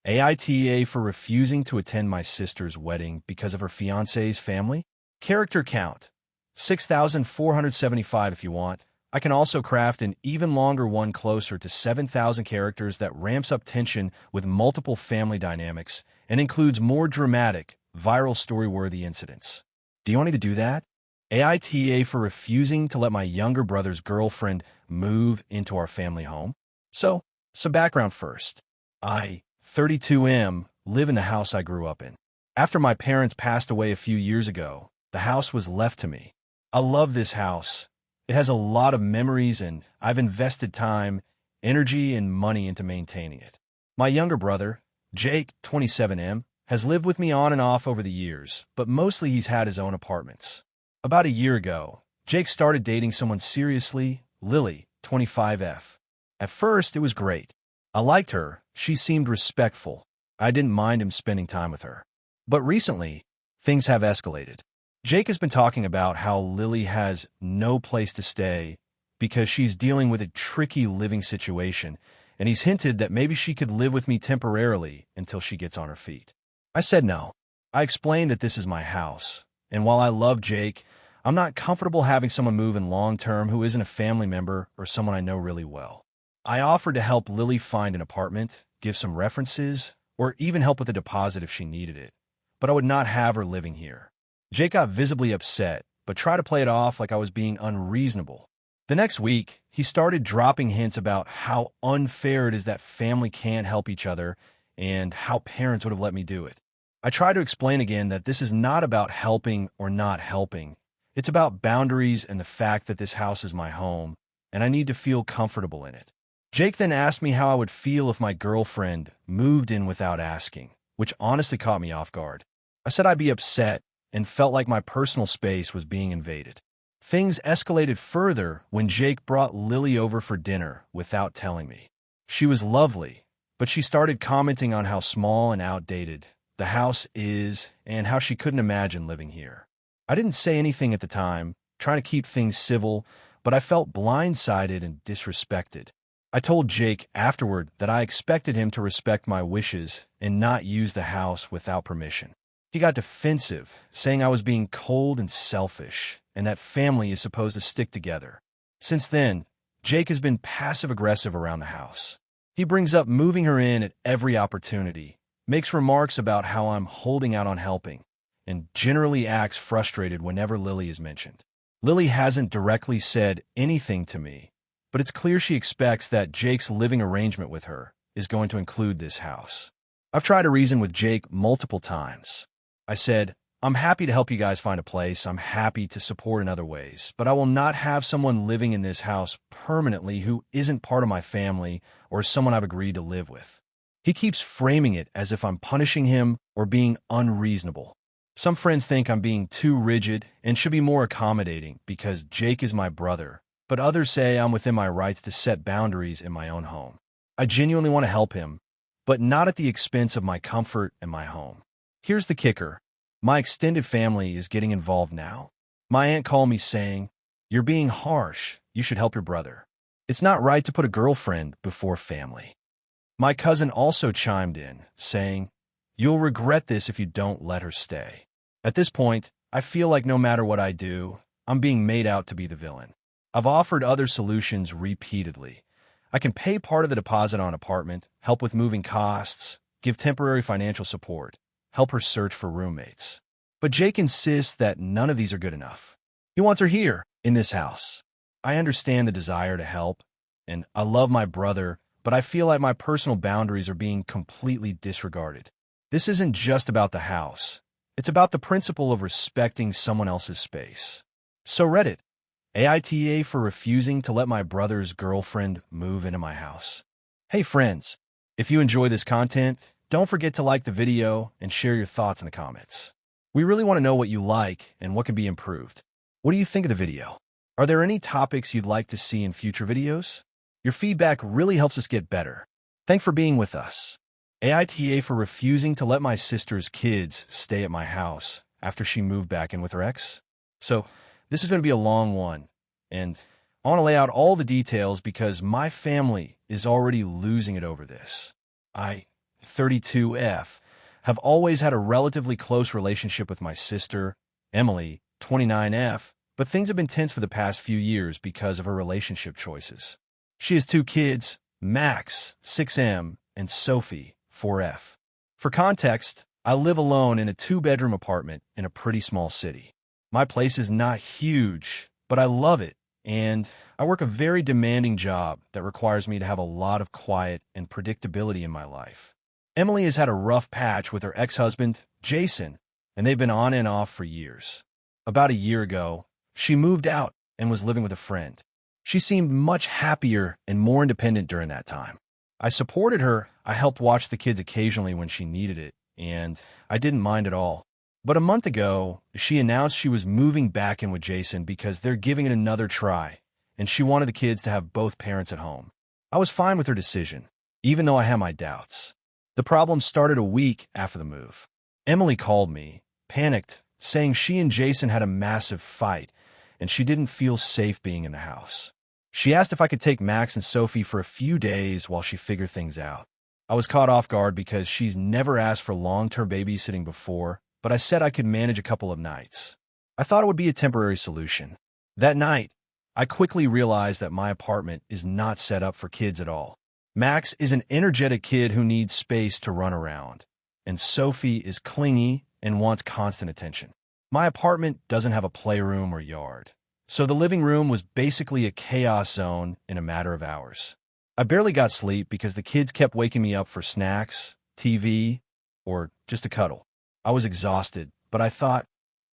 AITA for refusing to attend my sister's wedding because of her fiancé's family. Character count, 6,475 if you want. I can also craft an even longer one closer to 7,000 characters that ramps up tension with multiple family dynamics and includes more dramatic, viral story-worthy incidents. Do you want me to do that? AITA for refusing to let my younger brother's girlfriend move into our family home. So, some background first. I, 32M, live in the house I grew up in. After my parents passed away a few years ago, the house was left to me. I love this house. It has a lot of memories and I've invested time, energy, and money into maintaining it. My younger brother, Jake, 27M, has lived with me on and off over the years, but mostly he's had his own apartments. About a year ago, Jake started dating someone seriously, Lily, 25F. At first, it was great. I liked her. She seemed respectful. I didn't mind him spending time with her. But recently, things have escalated. Jake has been talking about how Lily has no place to stay because she's dealing with a tricky living situation, and he's hinted that maybe she could live with me temporarily until she gets on her feet. I said no. I explained that this is my house, and while I love Jake, I'm not comfortable having someone move in long-term who isn't a family member or someone I know really well. I offered to help Lily find an apartment, give some references, or even help with a deposit if she needed it, but I would not have her living here. Jake got visibly upset, but tried to play it off like I was being unreasonable. The next week, he started dropping hints about how unfair it is that family can't help each other and how parents would have let me do it. I tried to explain again that this is not about helping or not helping. It's about boundaries and the fact that this house is my home, and I need to feel comfortable in it. Jake then asked me how I would feel if my girlfriend moved in without asking, which honestly caught me off guard. I said I'd be upset and felt like my personal space was being invaded. Things escalated further when Jake brought Lily over for dinner without telling me. She was lovely, but she started commenting on how small and outdated the house is and how she couldn't imagine living here. I didn't say anything at the time, trying to keep things civil, but I felt blindsided and disrespected. I told Jake afterward that I expected him to respect my wishes and not use the house without permission. He got defensive, saying I was being cold and selfish, and that family is supposed to stick together. Since then, Jake has been passive-aggressive around the house. He brings up moving her in at every opportunity, makes remarks about how I'm holding out on helping, and generally acts frustrated whenever Lily is mentioned. Lily hasn't directly said anything to me, but it's clear she expects that Jake's living arrangement with her is going to include this house. I've tried to reason with Jake multiple times. I said, I'm happy to help you guys find a place. I'm happy to support in other ways, but I will not have someone living in this house permanently who isn't part of my family or someone I've agreed to live with. He keeps framing it as if I'm punishing him or being unreasonable. Some friends think I'm being too rigid and should be more accommodating because Jake is my brother, but others say I'm within my rights to set boundaries in my own home. I genuinely want to help him, but not at the expense of my comfort and my home. Here's the kicker. My extended family is getting involved now. My aunt called me saying, "You're being harsh. You should help your brother. It's not right to put a girlfriend before family." My cousin also chimed in, saying, "You'll regret this if you don't let her stay." At this point, I feel like no matter what I do, I'm being made out to be the villain. I've offered other solutions repeatedly. I can pay part of the deposit on an apartment, help with moving costs, give temporary financial support, help her search for roommates. But Jake insists that none of these are good enough. He wants her here, in this house. I understand the desire to help, and I love my brother, but I feel like my personal boundaries are being completely disregarded. This isn't just about the house. It's about the principle of respecting someone else's space. So Reddit, AITA for refusing to let my brother's girlfriend move into my house. Hey friends, if you enjoy this content, don't forget to like the video and share your thoughts in the comments. We really want to know what you like and what can be improved. What do you think of the video? Are there any topics you'd like to see in future videos? Your feedback really helps us get better. Thanks for being with us. AITA for refusing to let my sister's kids stay at my house after she moved back in with her ex. So this is going to be a long one, and I want to lay out all the details because my family is already losing it over this. I 32F, have always had a relatively close relationship with my sister, Emily, 29F, but things have been tense for the past few years because of her relationship choices. She has two kids, Max, 6M, and Sophie, 4F. For context, I live alone in a two-bedroom apartment in a pretty small city. My place is not huge, but I love it, and I work a very demanding job that requires me to have a lot of quiet and predictability in my life. Emily has had a rough patch with her ex-husband, Jason, and they've been on and off for years. About a year ago, she moved out and was living with a friend. She seemed much happier and more independent during that time. I supported her, I helped watch the kids occasionally when she needed it, and I didn't mind at all. But a month ago, she announced she was moving back in with Jason because they're giving it another try, and she wanted the kids to have both parents at home. I was fine with her decision, even though I had my doubts. The problem started a week after the move. Emily called me, panicked, saying she and Jason had a massive fight, and she didn't feel safe being in the house. She asked if I could take Max and Sophie for a few days while she figured things out. I was caught off guard because she's never asked for long-term babysitting before, but I said I could manage a couple of nights. I thought it would be a temporary solution. That night, I quickly realized that my apartment is not set up for kids at all. Max is an energetic kid who needs space to run around, and Sophie is clingy and wants constant attention. My apartment doesn't have a playroom or yard, so the living room was basically a chaos zone in a matter of hours. I barely got sleep because the kids kept waking me up for snacks, TV, or just a cuddle. I was exhausted, but I thought,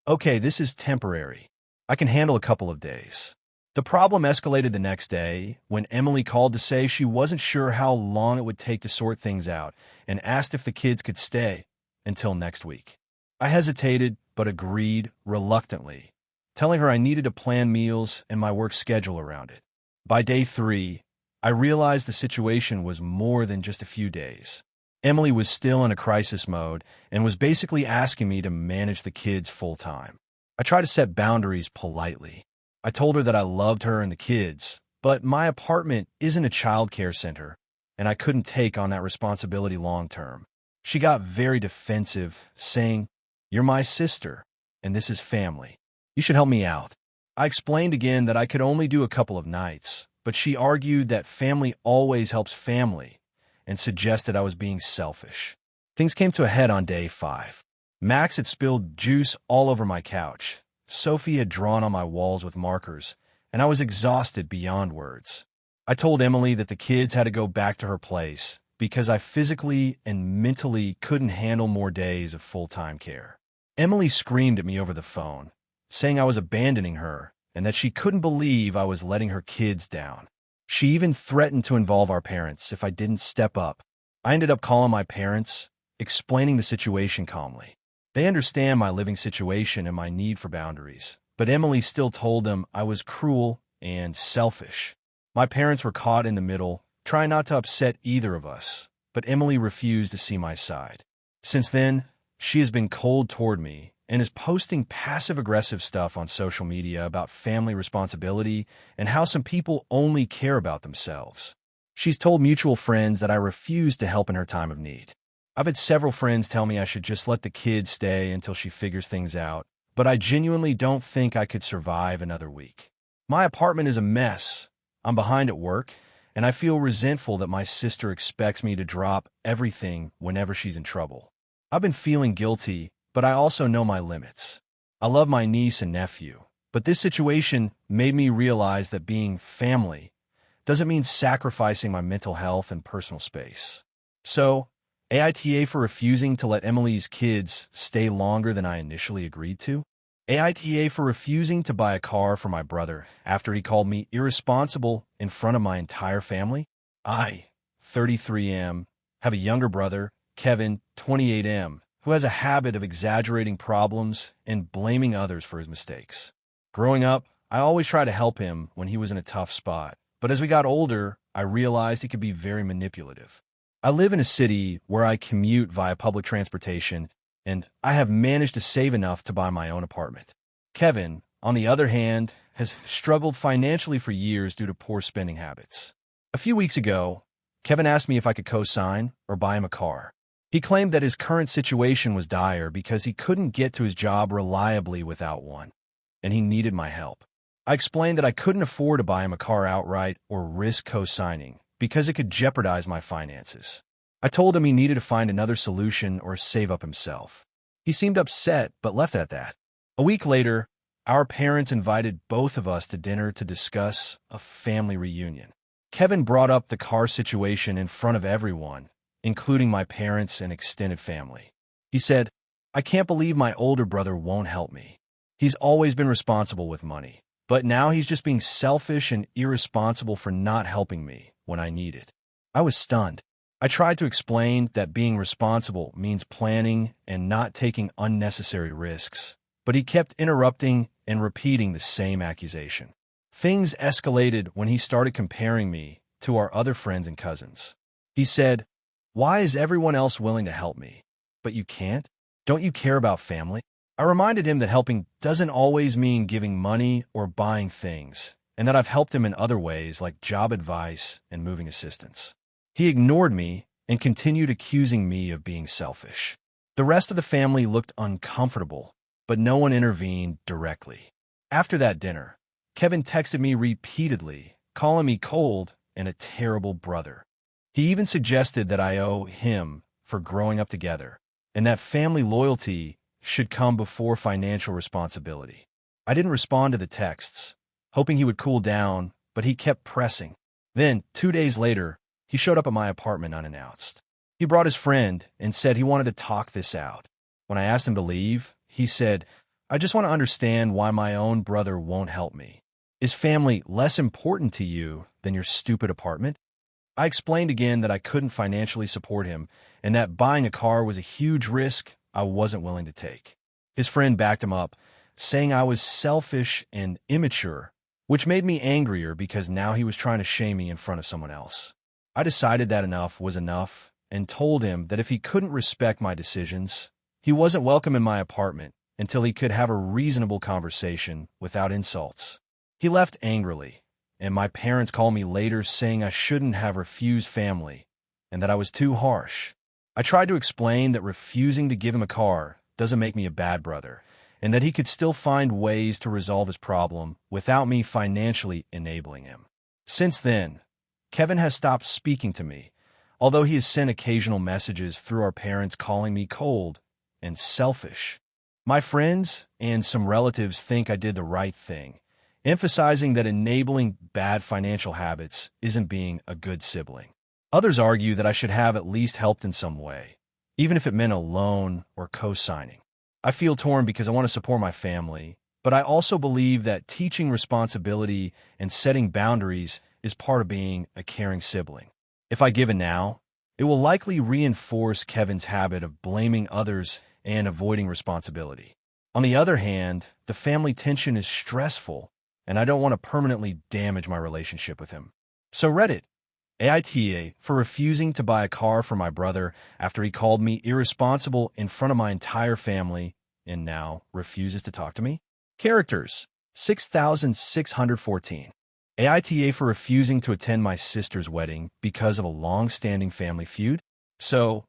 okay, this is temporary. I can handle a couple of days. The problem escalated the next day when Emily called to say she wasn't sure how long it would take to sort things out and asked if the kids could stay until next week. I hesitated, but agreed reluctantly, telling her I needed to plan meals and my work schedule around it. By day 3, I realized the situation was more than just a few days. Emily was still in a crisis mode and was basically asking me to manage the kids full-time. I tried to set boundaries politely. I told her that I loved her and the kids, but my apartment isn't a child care center, and I couldn't take on that responsibility long-term. She got very defensive, saying, "You're my sister, and this is family. You should help me out." I explained again that I could only do a couple of nights, but she argued that family always helps family and suggested I was being selfish. Things came to a head on day 5. Max had spilled juice all over my couch. Sophie had drawn on my walls with markers, and I was exhausted beyond words. I told Emily that the kids had to go back to her place because I physically and mentally couldn't handle more days of full-time care. Emily screamed at me over the phone, saying I was abandoning her and that she couldn't believe I was letting her kids down. She even threatened to involve our parents if I didn't step up. I ended up calling my parents, explaining the situation calmly. They understand my living situation and my need for boundaries, but Emily still told them I was cruel and selfish. My parents were caught in the middle, trying not to upset either of us, but Emily refused to see my side. Since then, she has been cold toward me and is posting passive-aggressive stuff on social media about family responsibility and how some people only care about themselves. She's told mutual friends that I refuse to help in her time of need. I've had several friends tell me I should just let the kids stay until she figures things out, but I genuinely don't think I could survive another week. My apartment is a mess. I'm behind at work, and I feel resentful that my sister expects me to drop everything whenever she's in trouble. I've been feeling guilty, but I also know my limits. I love my niece and nephew, but this situation made me realize that being family doesn't mean sacrificing my mental health and personal space. So, AITA for refusing to let Emily's kids stay longer than I initially agreed to. AITA for refusing to buy a car for my brother after he called me irresponsible in front of my entire family. I, 33M, have a younger brother, Kevin, 28M, who has a habit of exaggerating problems and blaming others for his mistakes. Growing up, I always tried to help him when he was in a tough spot, but as we got older, I realized he could be very manipulative. I live in a city where I commute via public transportation, and I have managed to save enough to buy my own apartment. Kevin, on the other hand, has struggled financially for years due to poor spending habits. A few weeks ago, Kevin asked me if I could co-sign or buy him a car. He claimed that his current situation was dire because he couldn't get to his job reliably without one, and he needed my help. I explained that I couldn't afford to buy him a car outright or risk co-signing because it could jeopardize my finances. I told him he needed to find another solution or save up himself. He seemed upset, but left it at that. A week later, our parents invited both of us to dinner to discuss a family reunion. Kevin brought up the car situation in front of everyone, including my parents and extended family. He said, "I can't believe my older brother won't help me. He's always been responsible with money, but now he's just being selfish and irresponsible for not helping me when I need it." I was stunned. I tried to explain that being responsible means planning and not taking unnecessary risks, but he kept interrupting and repeating the same accusation. Things escalated when he started comparing me to our other friends and cousins. He said, "Why is everyone else willing to help me, but you can't? Don't you care about family?" I reminded him that helping doesn't always mean giving money or buying things, and that I've helped him in other ways like job advice and moving assistance. He ignored me and continued accusing me of being selfish. The rest of the family looked uncomfortable, but no one intervened directly. After that dinner, Kevin texted me repeatedly, calling me cold and a terrible brother. He even suggested that I owe him for growing up together, and that family loyalty should come before financial responsibility. I didn't respond to the texts, hoping he would cool down, but he kept pressing. Then, 2 days later, he showed up at my apartment unannounced. He brought his friend and said he wanted to talk this out. When I asked him to leave, he said, "I just want to understand why my own brother won't help me. Is family less important to you than your stupid apartment?" I explained again that I couldn't financially support him and that buying a car was a huge risk I wasn't willing to take. His friend backed him up, saying I was selfish and immature, which made me angrier because now he was trying to shame me in front of someone else. I decided that enough was enough and told him that if he couldn't respect my decisions, he wasn't welcome in my apartment until he could have a reasonable conversation without insults. He left angrily, and my parents called me later saying I shouldn't have refused family and that I was too harsh. I tried to explain that refusing to give him a car doesn't make me a bad brother, and that he could still find ways to resolve his problem without me financially enabling him. Since then, Kevin has stopped speaking to me, although he has sent occasional messages through our parents calling me cold and selfish. My friends and some relatives think I did the right thing, emphasizing that enabling bad financial habits isn't being a good sibling. Others argue that I should have at least helped in some way, even if it meant a loan or co-signing. I feel torn because I want to support my family, but I also believe that teaching responsibility and setting boundaries is part of being a caring sibling. If I give in now, it will likely reinforce Kevin's habit of blaming others and avoiding responsibility. On the other hand, the family tension is stressful, and I don't want to permanently damage my relationship with him. So Reddit, AITA for refusing to buy a car for my brother after he called me irresponsible in front of my entire family and now refuses to talk to me. Characters, 6,614. AITA for refusing to attend my sister's wedding because of a long-standing family feud. So,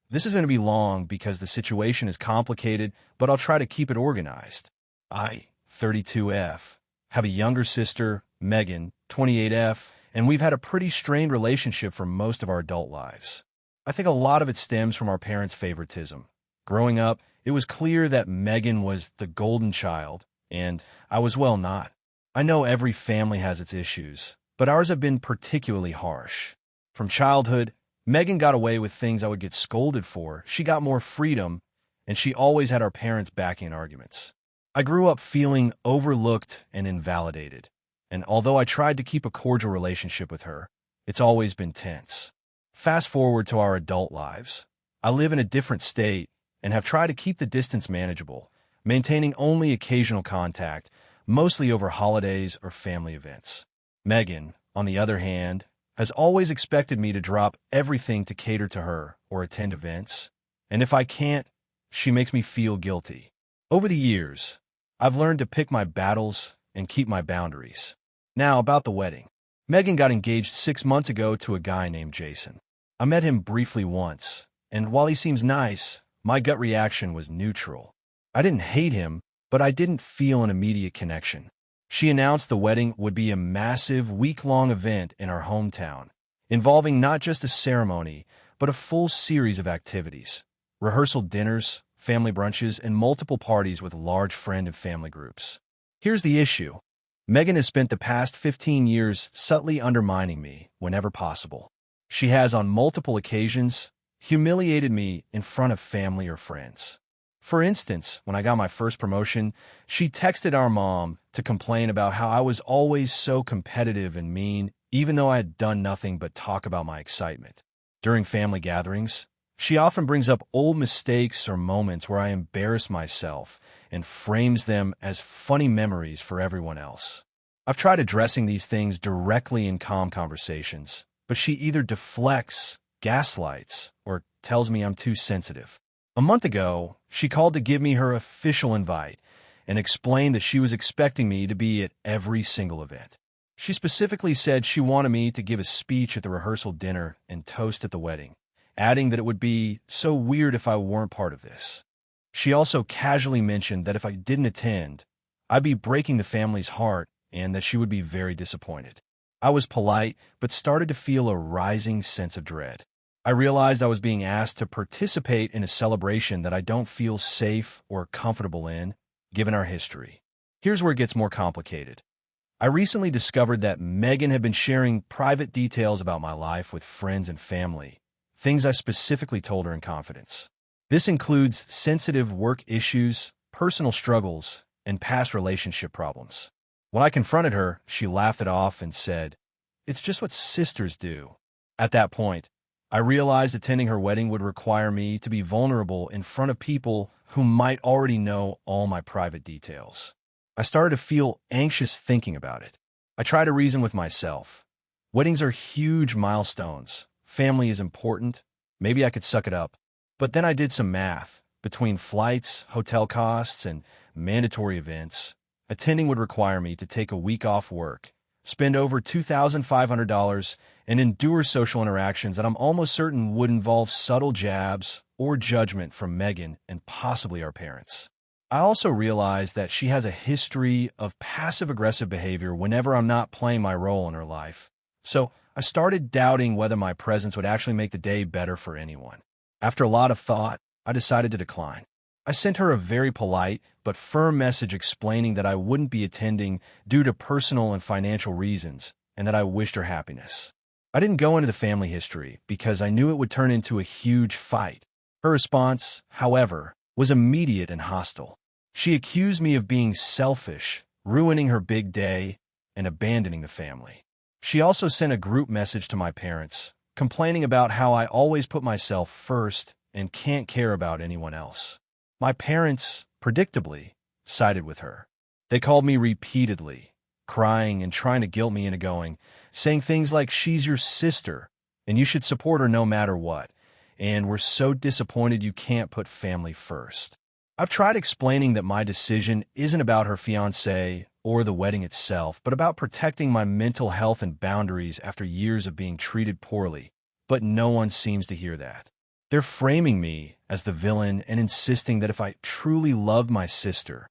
this is going to be long because the situation is complicated, but I'll try to keep it organized. I, 32F, have a younger sister, Megan, 28F, and we've had a pretty strained relationship for most of our adult lives. I think a lot of it stems from our parents' favoritism. Growing up, it was clear that Megan was the golden child, and I was, well, not. I know every family has its issues, but ours have been particularly harsh. From childhood, Megan got away with things I would get scolded for. She got more freedom, and she always had our parents backing in arguments. I grew up feeling overlooked and invalidated, and although I tried to keep a cordial relationship with her, it's always been tense. Fast forward to our adult lives. I live in a different state and have tried to keep the distance manageable, maintaining only occasional contact, mostly over holidays or family events. Megan, on the other hand, has always expected me to drop everything to cater to her or attend events, and if I can't, she makes me feel guilty. Over the years, I've learned to pick my battles and keep my boundaries. Now, about the wedding. Megan got engaged 6 months ago to a guy named Jason. I met him briefly once, And while he seems nice, my gut reaction was neutral. I didn't hate him, but I didn't feel an immediate connection. She announced the wedding would be a massive, week-long event in our hometown, involving not just a ceremony, but a full series of activities: rehearsal dinners, family brunches, and multiple parties with large friend and family groups. Here's the issue. Megan has spent the past 15 years subtly undermining me whenever possible. She has, on multiple occasions, humiliated me in front of family or friends. For instance, when I got my first promotion, she texted our mom to complain about how I was always so competitive and mean, even though I had done nothing but talk about my excitement. During family gatherings, she often brings up old mistakes or moments where I embarrass myself and frames them as funny memories for everyone else. I've tried addressing these things directly in calm conversations, but she either deflects, gaslights, or tells me I'm too sensitive. A month ago, she called to give me her official invite and explained that she was expecting me to be at every single event. She specifically said she wanted me to give a speech at the rehearsal dinner and toast at the wedding, adding that it would be so weird if I weren't part of this. She also casually mentioned that if I didn't attend, I'd be breaking the family's heart and that she would be very disappointed. I was polite, but started to feel a rising sense of dread. I realized I was being asked to participate in a celebration that I don't feel safe or comfortable in, given our history. Here's where it gets more complicated. I recently discovered that Megan had been sharing private details about my life with friends and family, things I specifically told her in confidence. This includes sensitive work issues, personal struggles, and past relationship problems. When I confronted her, she laughed it off and said, "It's just what sisters do." At that point, I realized attending her wedding would require me to be vulnerable in front of people who might already know all my private details. I started to feel anxious thinking about it. I tried to reason with myself. Weddings are huge milestones. Family is important. Maybe I could suck it up. But then I did some math. Between flights, hotel costs, and mandatory events, attending would require me to take a week off work, spend over $2,500, and endure social interactions that I'm almost certain would involve subtle jabs or judgment from Megan and possibly our parents. I also realized that she has a history of passive-aggressive behavior whenever I'm not playing my role in her life. So I started doubting whether my presence would actually make the day better for anyone. After a lot of thought, I decided to decline. I sent her a very polite but firm message explaining that I wouldn't be attending due to personal and financial reasons and that I wished her happiness. I didn't go into the family history because I knew it would turn into a huge fight. Her response, however, was immediate and hostile. She accused me of being selfish, ruining her big day, and abandoning the family. She also sent a group message to my parents, complaining about how I always put myself first and can't care about anyone else. My parents, predictably, sided with her. They called me repeatedly, crying and trying to guilt me into going, saying things like, "She's your sister, and you should support her no matter what, and we're so disappointed you can't put family first." I've tried explaining that my decision isn't about her fiancé or the wedding itself, but about protecting my mental health and boundaries after years of being treated poorly, but no one seems to hear that. They're framing me as the villain and insisting that if I truly loved my sister,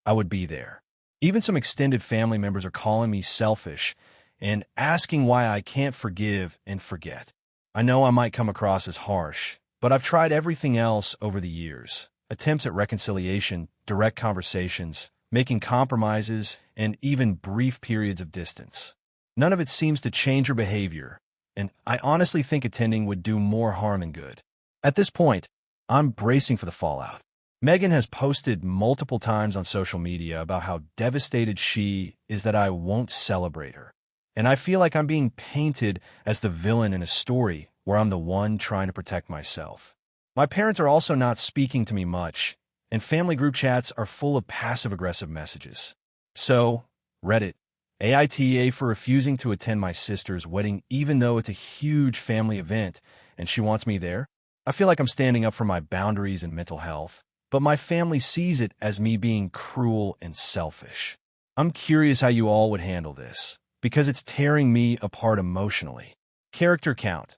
I would be there. Even some extended family members are calling me selfish and asking why I can't forgive and forget. I know I might come across as harsh, but I've tried everything else over the years. Attempts at reconciliation, direct conversations, making compromises, and even brief periods of distance. None of it seems to change her behavior, and I honestly think attending would do more harm than good. At this point, I'm bracing for the fallout. Megan has posted multiple times on social media about how devastated she is that I won't celebrate her. And I feel like I'm being painted as the villain in a story where I'm the one trying to protect myself. My parents are also not speaking to me much, and family group chats are full of passive-aggressive messages. So, Reddit, AITA for refusing to attend my sister's wedding even though it's a huge family event and she wants me there. I feel like I'm standing up for my boundaries and mental health, but my family sees it as me being cruel and selfish. I'm curious how you all would handle this, because it's tearing me apart emotionally. Character count.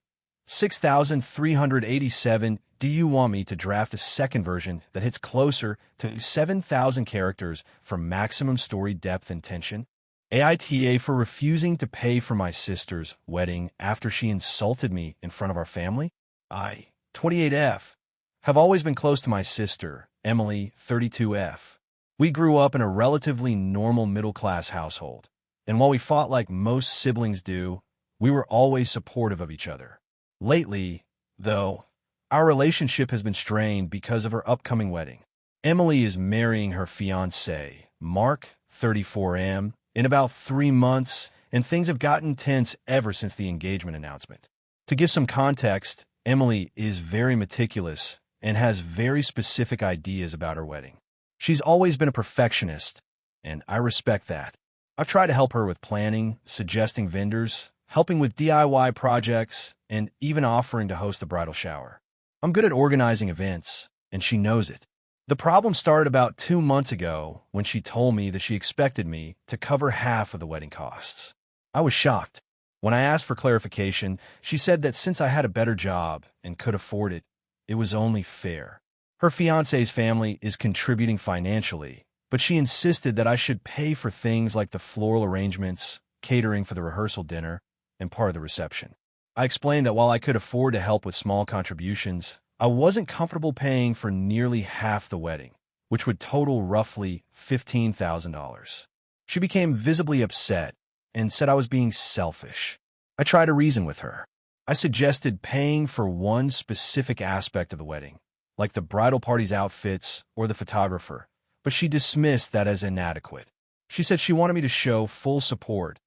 6,387. Do you want me to draft a second version that hits closer to 7,000 characters for maximum story depth and tension? AITA for refusing to pay for my sister's wedding after she insulted me in front of our family? I, 28F, have always been close to my sister, Emily, 32F. We grew up in a relatively normal middle-class household, and while we fought like most siblings do, we were always supportive of each other. Lately, though, our relationship has been strained because of her upcoming wedding. Emily is marrying her fiancé, Mark, 34M, in about 3 months, and things have gotten tense ever since the engagement announcement. To give some context, Emily is very meticulous and has very specific ideas about her wedding. She's always been a perfectionist, and I respect that. I've tried to help her with planning, suggesting vendors, helping with DIY projects, and even offering to host the bridal shower. I'm good at organizing events, and she knows it. The problem started about 2 months ago when she told me that she expected me to cover half of the wedding costs. I was shocked. When I asked for clarification, she said that since I had a better job and could afford it, it was only fair. Her fiancé's family is contributing financially, but she insisted that I should pay for things like the floral arrangements, catering for the rehearsal dinner, and part of the reception. I explained that while I could afford to help with small contributions, I wasn't comfortable paying for nearly half the wedding, which would total roughly $15,000. She became visibly upset and said I was being selfish. I tried to reason with her. I suggested paying for one specific aspect of the wedding, like the bridal party's outfits or the photographer, but she dismissed that as inadequate. She said she wanted me to show full support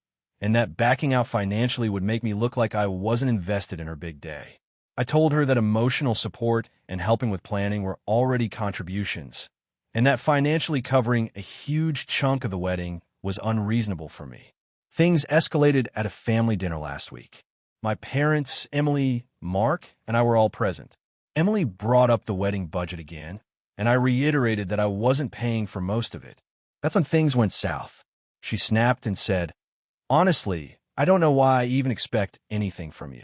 and that backing out financially would make me look like I wasn't invested in her big day. I told her that emotional support and helping with planning were already contributions, and that financially covering a huge chunk of the wedding was unreasonable for me. Things escalated at a family dinner last week. My parents, Emily, Mark, and I were all present. Emily brought up the wedding budget again, and I reiterated that I wasn't paying for most of it. That's when things went south. She snapped and said, "Honestly, I don't know why I even expect anything from you.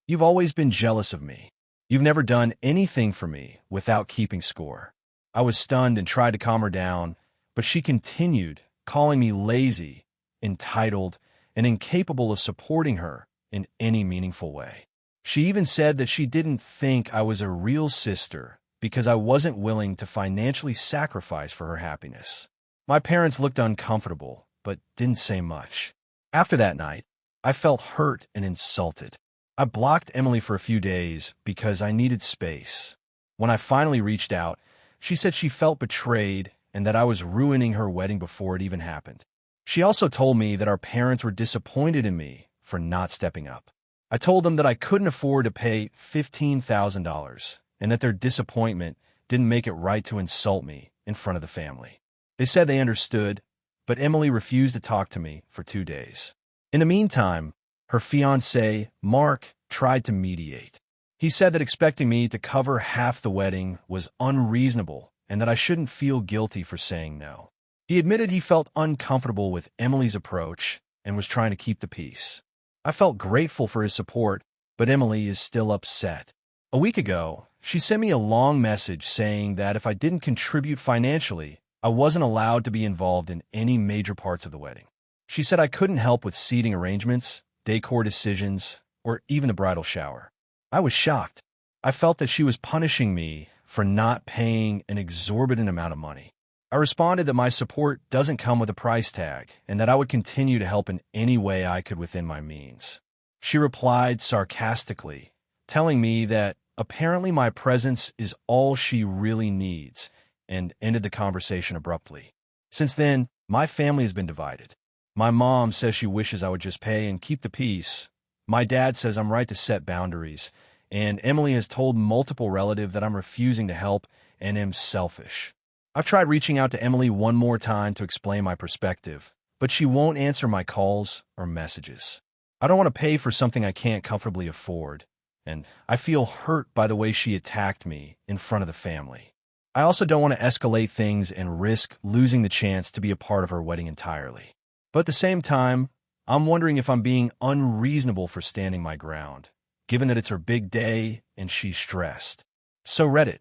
You've always been jealous of me. You've never done anything for me without keeping score." I was stunned and tried to calm her down, but she continued, calling me lazy, entitled, and incapable of supporting her in any meaningful way. She even said that she didn't think I was a real sister because I wasn't willing to financially sacrifice for her happiness. My parents looked uncomfortable, but didn't say much. After that night, I felt hurt and insulted. I blocked Emily for a few days because I needed space. When I finally reached out, she said she felt betrayed and that I was ruining her wedding before it even happened. She also told me that our parents were disappointed in me for not stepping up. I told them that I couldn't afford to pay $15,000 and that their disappointment didn't make it right to insult me in front of the family. They said they understood, but Emily refused to talk to me for 2 days. In the meantime, her fiancé, Mark, tried to mediate. He said that expecting me to cover half the wedding was unreasonable and that I shouldn't feel guilty for saying no. He admitted he felt uncomfortable with Emily's approach and was trying to keep the peace. I felt grateful for his support, but Emily is still upset. A week ago, she sent me a long message saying that if I didn't contribute financially, I wasn't allowed to be involved in any major parts of the wedding. She said I couldn't help with seating arrangements, decor decisions, or even the bridal shower. I was shocked. I felt that she was punishing me for not paying an exorbitant amount of money. I responded that my support doesn't come with a price tag and that I would continue to help in any way I could within my means. She replied sarcastically, telling me that apparently my presence is all she really needs, and ended the conversation abruptly. Since then, my family has been divided. My mom says she wishes I would just pay and keep the peace. My dad says I'm right to set boundaries, and Emily has told multiple relatives that I'm refusing to help and am selfish. I've tried reaching out to Emily one more time to explain my perspective, but she won't answer my calls or messages. I don't want to pay for something I can't comfortably afford, and I feel hurt by the way she attacked me in front of the family. I also don't want to escalate things and risk losing the chance to be a part of her wedding entirely. But at the same time, I'm wondering if I'm being unreasonable for standing my ground, given that it's her big day and she's stressed. So Reddit,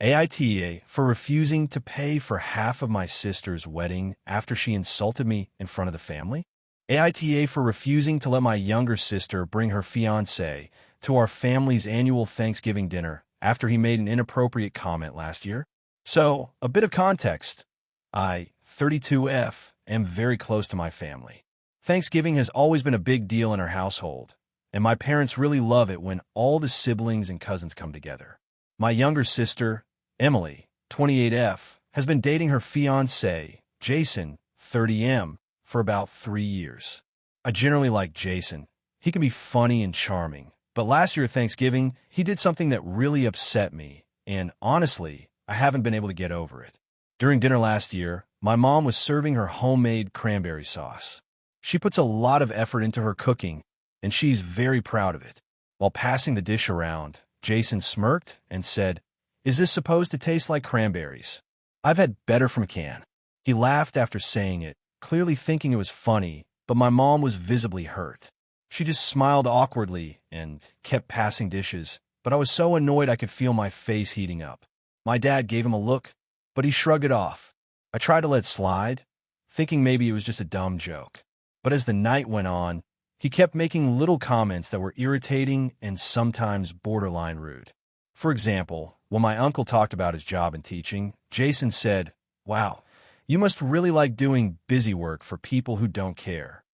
AITA for refusing to pay for half of my sister's wedding after she insulted me in front of the family. AITA for refusing to let my younger sister bring her fiancé to our family's annual Thanksgiving dinner after he made an inappropriate comment last year. So, a bit of context. I, 32F, am very close to my family. Thanksgiving has always been a big deal in our household, and my parents really love it when all the siblings and cousins come together. My younger sister, Emily, 28F, has been dating her fiancé, Jason, 30M, for about 3 years. I generally like Jason. He can be funny and charming, but last year at Thanksgiving, he did something that really upset me, and honestly, I haven't been able to get over it. During dinner last year, my mom was serving her homemade cranberry sauce. She puts a lot of effort into her cooking, and she's very proud of it. While passing the dish around, Jason smirked and said, "Is this supposed to taste like cranberries? I've had better from a can." He laughed after saying it, clearly thinking it was funny, but my mom was visibly hurt. She just smiled awkwardly and kept passing dishes, but I was so annoyed I could feel my face heating up. My dad gave him a look, but he shrugged it off. I tried to let it slide, thinking maybe it was just a dumb joke. But as the night went on, he kept making little comments that were irritating and sometimes borderline rude. For example, when my uncle talked about his job in teaching, Jason said, "Wow, you must really like doing busy work for people who don't care."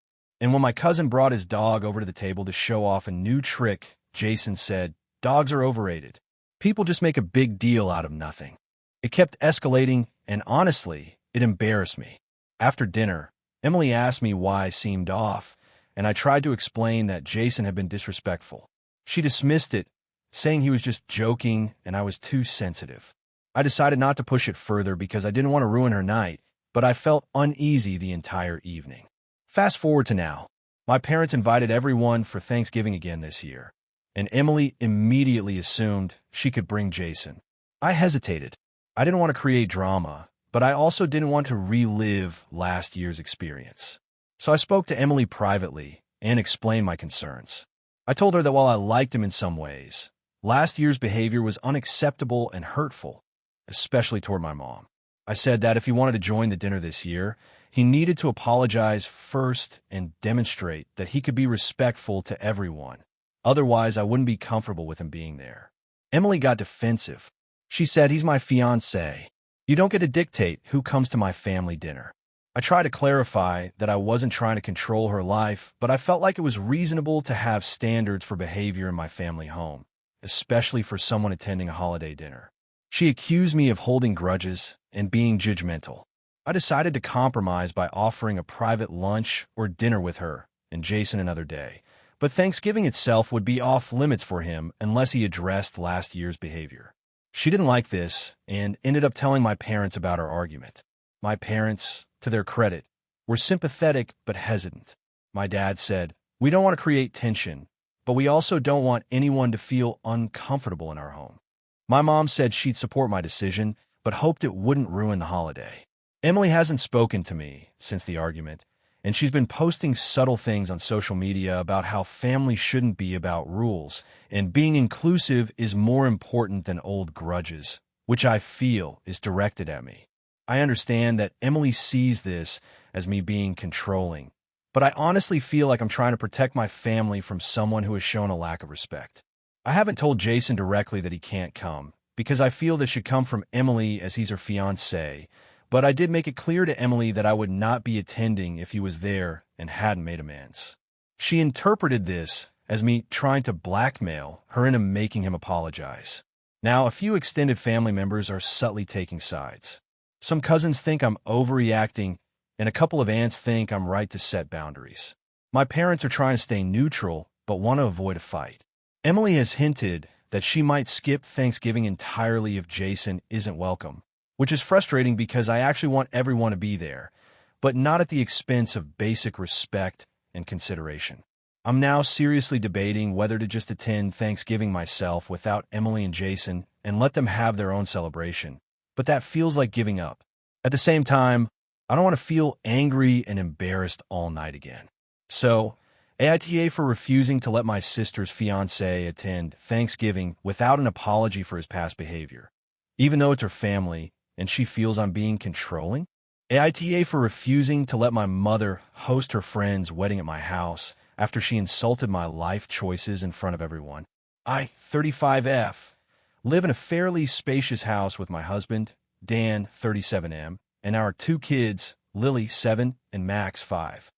And when my cousin brought his dog over to the table to show off a new trick, Jason said, "Dogs are overrated. People just make a big deal out of nothing." It kept escalating, and honestly, it embarrassed me. After dinner, Emily asked me why I seemed off, and I tried to explain that Jason had been disrespectful. She dismissed it, saying he was just joking and I was too sensitive. I decided not to push it further because I didn't want to ruin her night, but I felt uneasy the entire evening. Fast forward to now. My parents invited everyone for Thanksgiving again this year, and Emily immediately assumed she could bring Jason. I hesitated. I didn't want to create drama, but I also didn't want to relive last year's experience. So I spoke to Emily privately and explained my concerns. I told her that while I liked him in some ways, last year's behavior was unacceptable and hurtful, especially toward my mom. I said that if he wanted to join the dinner this year, he needed to apologize first and demonstrate that he could be respectful to everyone. Otherwise, I wouldn't be comfortable with him being there. Emily got defensive. She said, "He's my fiancé. You don't get to dictate who comes to my family dinner." I tried to clarify that I wasn't trying to control her life, but I felt like it was reasonable to have standards for behavior in my family home, especially for someone attending a holiday dinner. She accused me of holding grudges and being judgmental. I decided to compromise by offering a private lunch or dinner with her and Jason another day, but Thanksgiving itself would be off limits for him unless he addressed last year's behavior. She didn't like this and ended up telling my parents about our argument. My parents, to their credit, were sympathetic but hesitant. My dad said, "We don't want to create tension, but we also don't want anyone to feel uncomfortable in our home." My mom said she'd support my decision, but hoped it wouldn't ruin the holiday. Emily hasn't spoken to me since the argument, and she's been posting subtle things on social media about how family shouldn't be about rules, and being inclusive is more important than old grudges, which I feel is directed at me. I understand that Emily sees this as me being controlling, but I honestly feel like I'm trying to protect my family from someone who has shown a lack of respect. I haven't told Jason directly that he can't come, because I feel this should come from Emily as he's her fiancé, but I did make it clear to Emily that I would not be attending if he was there and hadn't made amends. She interpreted this as me trying to blackmail her into making him apologize. Now, a few extended family members are subtly taking sides. Some cousins think I'm overreacting, and a couple of aunts think I'm right to set boundaries. My parents are trying to stay neutral, but want to avoid a fight. Emily has hinted that she might skip Thanksgiving entirely if Jason isn't welcome, which is frustrating because I actually want everyone to be there, but not at the expense of basic respect and consideration. I'm now seriously debating whether to just attend Thanksgiving myself without Emily and Jason and let them have their own celebration, but that feels like giving up. At the same time, I don't want to feel angry and embarrassed all night again. So, AITA for refusing to let my sister's fiancé attend Thanksgiving without an apology for his past behavior, even though it's her family and she feels I'm being controlling. AITA for refusing to let my mother host her friend's wedding at my house after she insulted my life choices in front of everyone. I, 35F, live in a fairly spacious house with my husband, Dan, 37M, and our two kids, Lily, 7, and Max, 5.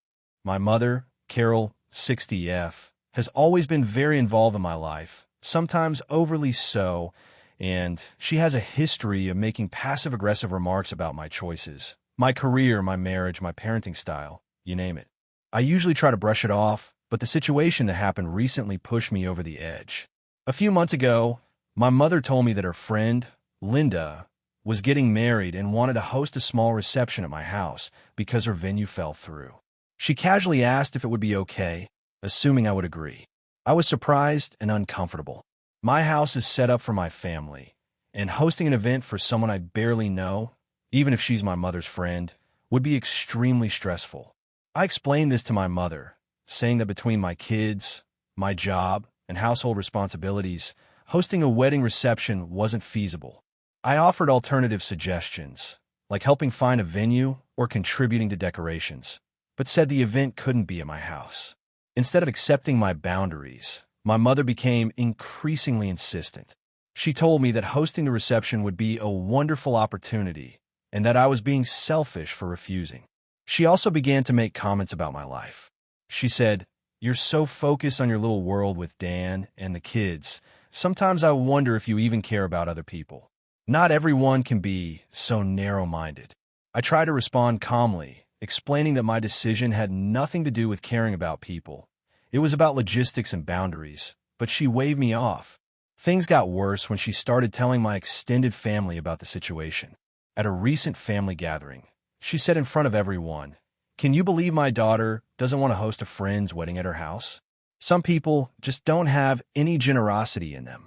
My mother, Carol, 60F, has always been very involved in my life, sometimes overly so, and she has a history of making passive-aggressive remarks about my choices, my career, my marriage, my parenting style, you name it. I usually try to brush it off, but the situation that happened recently pushed me over the edge. A few months ago, my mother told me that her friend, Linda, was getting married and wanted to host a small reception at my house because her venue fell through. She casually asked if it would be okay, assuming I would agree. I was surprised and uncomfortable. My house is set up for my family, and hosting an event for someone I barely know, even if she's my mother's friend, would be extremely stressful. I explained this to my mother, saying that between my kids, my job, and household responsibilities, hosting a wedding reception wasn't feasible. I offered alternative suggestions, like helping find a venue or contributing to decorations, but said the event couldn't be at my house. Instead of accepting my boundaries, my mother became increasingly insistent. She told me that hosting the reception would be a wonderful opportunity and that I was being selfish for refusing. She also began to make comments about my life. She said, "You're so focused on your little world with Dan and the kids. Sometimes I wonder if you even care about other people. Not everyone can be so narrow-minded." I tried to respond calmly, explaining that my decision had nothing to do with caring about people. It was about logistics and boundaries, but she waved me off. Things got worse when she started telling my extended family about the situation. At a recent family gathering, she said in front of everyone, "Can you believe my daughter doesn't want to host a friend's wedding at her house? Some people just don't have any generosity in them."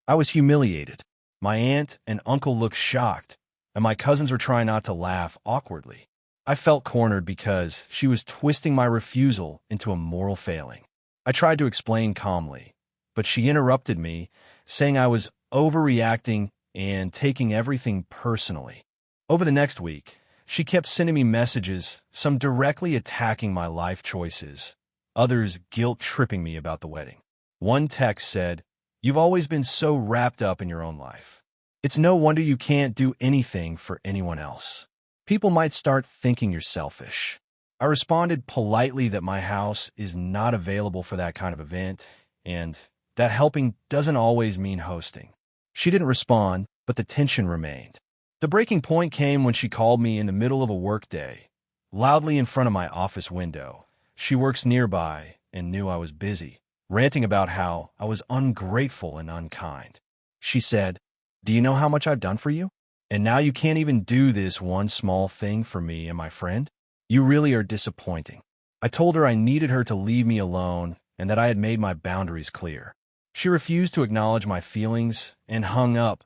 I was humiliated. My aunt and uncle looked shocked, and my cousins were trying not to laugh awkwardly. I felt cornered because she was twisting my refusal into a moral failing. I tried to explain calmly, but she interrupted me, saying I was overreacting and taking everything personally. Over the next week, she kept sending me messages, some directly attacking my life choices, others guilt-tripping me about the wedding. One text said, "You've always been so wrapped up in your own life. It's no wonder you can't do anything for anyone else. People might start thinking you're selfish." I responded politely that my house is not available for that kind of event, and that helping doesn't always mean hosting. She didn't respond, but the tension remained. The breaking point came when she called me in the middle of a workday, loudly in front of my office window. She works nearby and knew I was busy, ranting about how I was ungrateful and unkind. She said, "Do you know how much I've done for you? And now you can't even do this one small thing for me and my friend? You really are disappointing." I told her I needed her to leave me alone and that I had made my boundaries clear. She refused to acknowledge my feelings and hung up,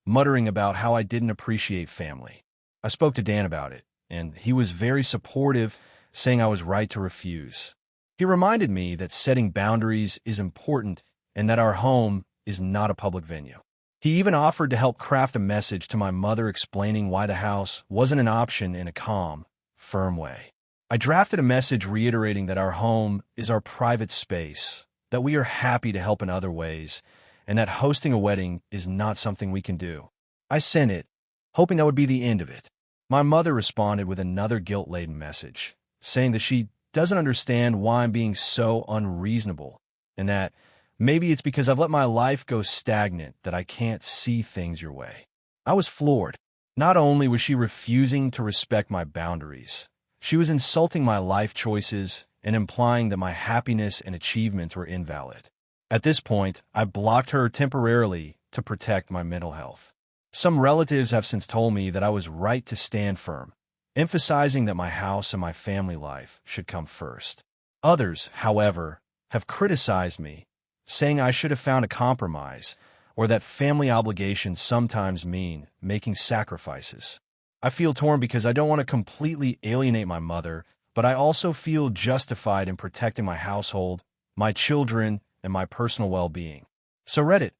muttering about how I didn't appreciate family. I spoke to Dan about it, and he was very supportive, saying I was right to refuse. He reminded me that setting boundaries is important and that our home is not a public venue. He even offered to help craft a message to my mother explaining why the house wasn't an option in a calm, firm way. I drafted a message reiterating that our home is our private space, that we are happy to help in other ways, and that hosting a wedding is not something we can do. I sent it, hoping that would be the end of it. My mother responded with another guilt-laden message, saying that she doesn't understand why I'm being so unreasonable, and that maybe it's because I've let my life go stagnant that I can't see things your way. I was floored. Not only was she refusing to respect my boundaries, she was insulting my life choices and implying that my happiness and achievements were invalid. At this point, I blocked her temporarily to protect my mental health. Some relatives have since told me that I was right to stand firm, emphasizing that my house and my family life should come first. Others, however, have criticized me, saying I should have found a compromise, or that family obligations sometimes mean making sacrifices. I feel torn because I don't want to completely alienate my mother but I also feel justified in protecting my household, my children, and my personal well-being. So Reddit,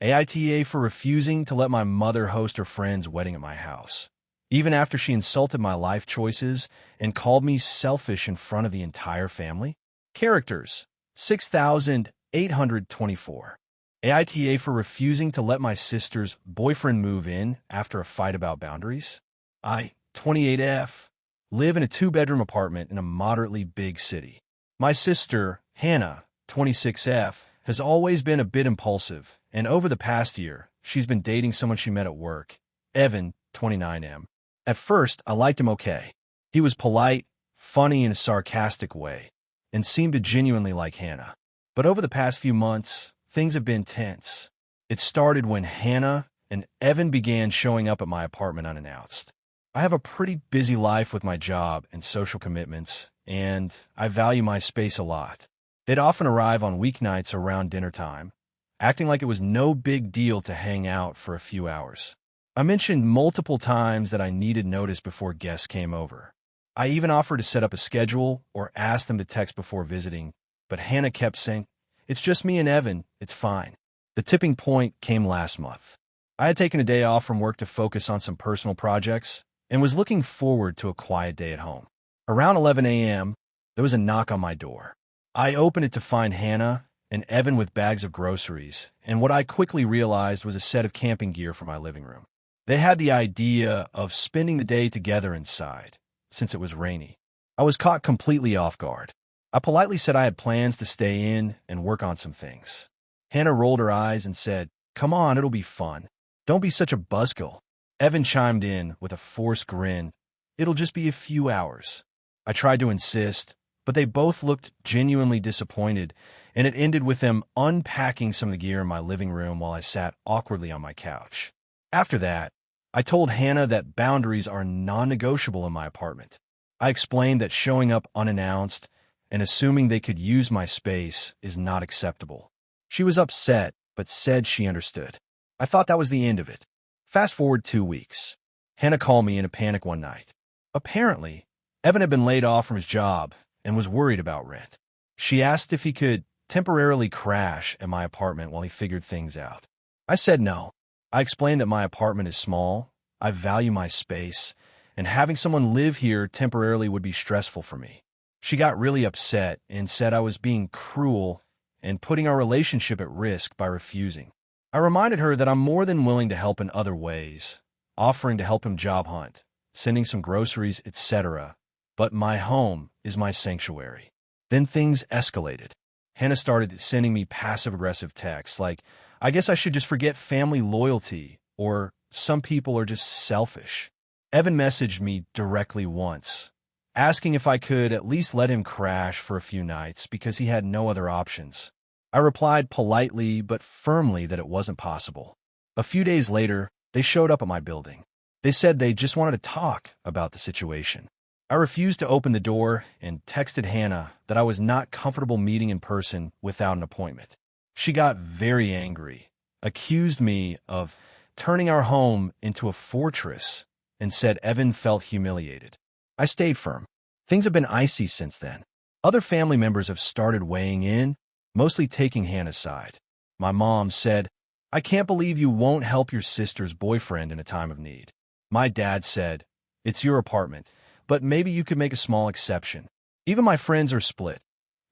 AITA for refusing to let my mother host her friend's wedding at my house, even after she insulted my life choices and called me selfish in front of the entire family. Characters, 6,824. AITA for refusing to let my sister's boyfriend move in after a fight about boundaries. I, 28F, live in a two-bedroom apartment in a moderately big city. My sister, Hannah, 26F, has always been a bit impulsive, and over the past year, she's been dating someone she met at work, Evan, 29M. At first, I liked him okay. He was polite, funny in a sarcastic way, and seemed to genuinely like Hannah. But over the past few months, things have been tense. It started when Hannah and Evan began showing up at my apartment unannounced. I have a pretty busy life with my job and social commitments, and I value my space a lot. They'd often arrive on weeknights around dinner time, acting like it was no big deal to hang out for a few hours. I mentioned multiple times that I needed notice before guests came over. I even offered to set up a schedule or ask them to text before visiting, but Hannah kept saying, "It's just me and Evan, it's fine." The tipping point came last month. I had taken a day off from work to focus on some personal projects and was looking forward to a quiet day at home. Around 11 a.m., there was a knock on my door. I opened it to find Hannah and Evan with bags of groceries, and what I quickly realized was a set of camping gear for my living room. They had the idea of spending the day together inside, since it was rainy. I was caught completely off guard. I politely said I had plans to stay in and work on some things. Hannah rolled her eyes and said, "Come on, it'll be fun. Don't be such a buzzkill." Evan chimed in with a forced grin. "It'll just be a few hours." I tried to insist, but they both looked genuinely disappointed, and it ended with them unpacking some of the gear in my living room while I sat awkwardly on my couch. After that, I told Hannah that boundaries are non-negotiable in my apartment. I explained that showing up unannounced and assuming they could use my space is not acceptable. She was upset, but said she understood. I thought that was the end of it. Fast forward 2 weeks. Hannah called me in a panic one night. Apparently, Evan had been laid off from his job and was worried about rent. She asked if he could temporarily crash at my apartment while he figured things out. I said no. I explained that my apartment is small, I value my space, and having someone live here temporarily would be stressful for me. She got really upset and said I was being cruel and putting our relationship at risk by refusing. I reminded her that I'm more than willing to help in other ways, offering to help him job hunt, sending some groceries, etc. But my home is my sanctuary. Then things escalated. Hannah started sending me passive-aggressive texts like, "I guess I should just forget family loyalty," or "some people are just selfish." Evan messaged me directly once, asking if I could at least let him crash for a few nights because he had no other options. I replied politely but firmly that it wasn't possible. A few days later, they showed up at my building. They said they just wanted to talk about the situation. I refused to open the door and texted Hannah that I was not comfortable meeting in person without an appointment. She got very angry, accused me of turning our home into a fortress, and said Evan felt humiliated. I stayed firm. Things have been icy since then. Other family members have started weighing in, mostly taking Hannah's side. My mom said, "I can't believe you won't help your sister's boyfriend in a time of need." My dad said, "It's your apartment, but maybe you could make a small exception." Even my friends are split.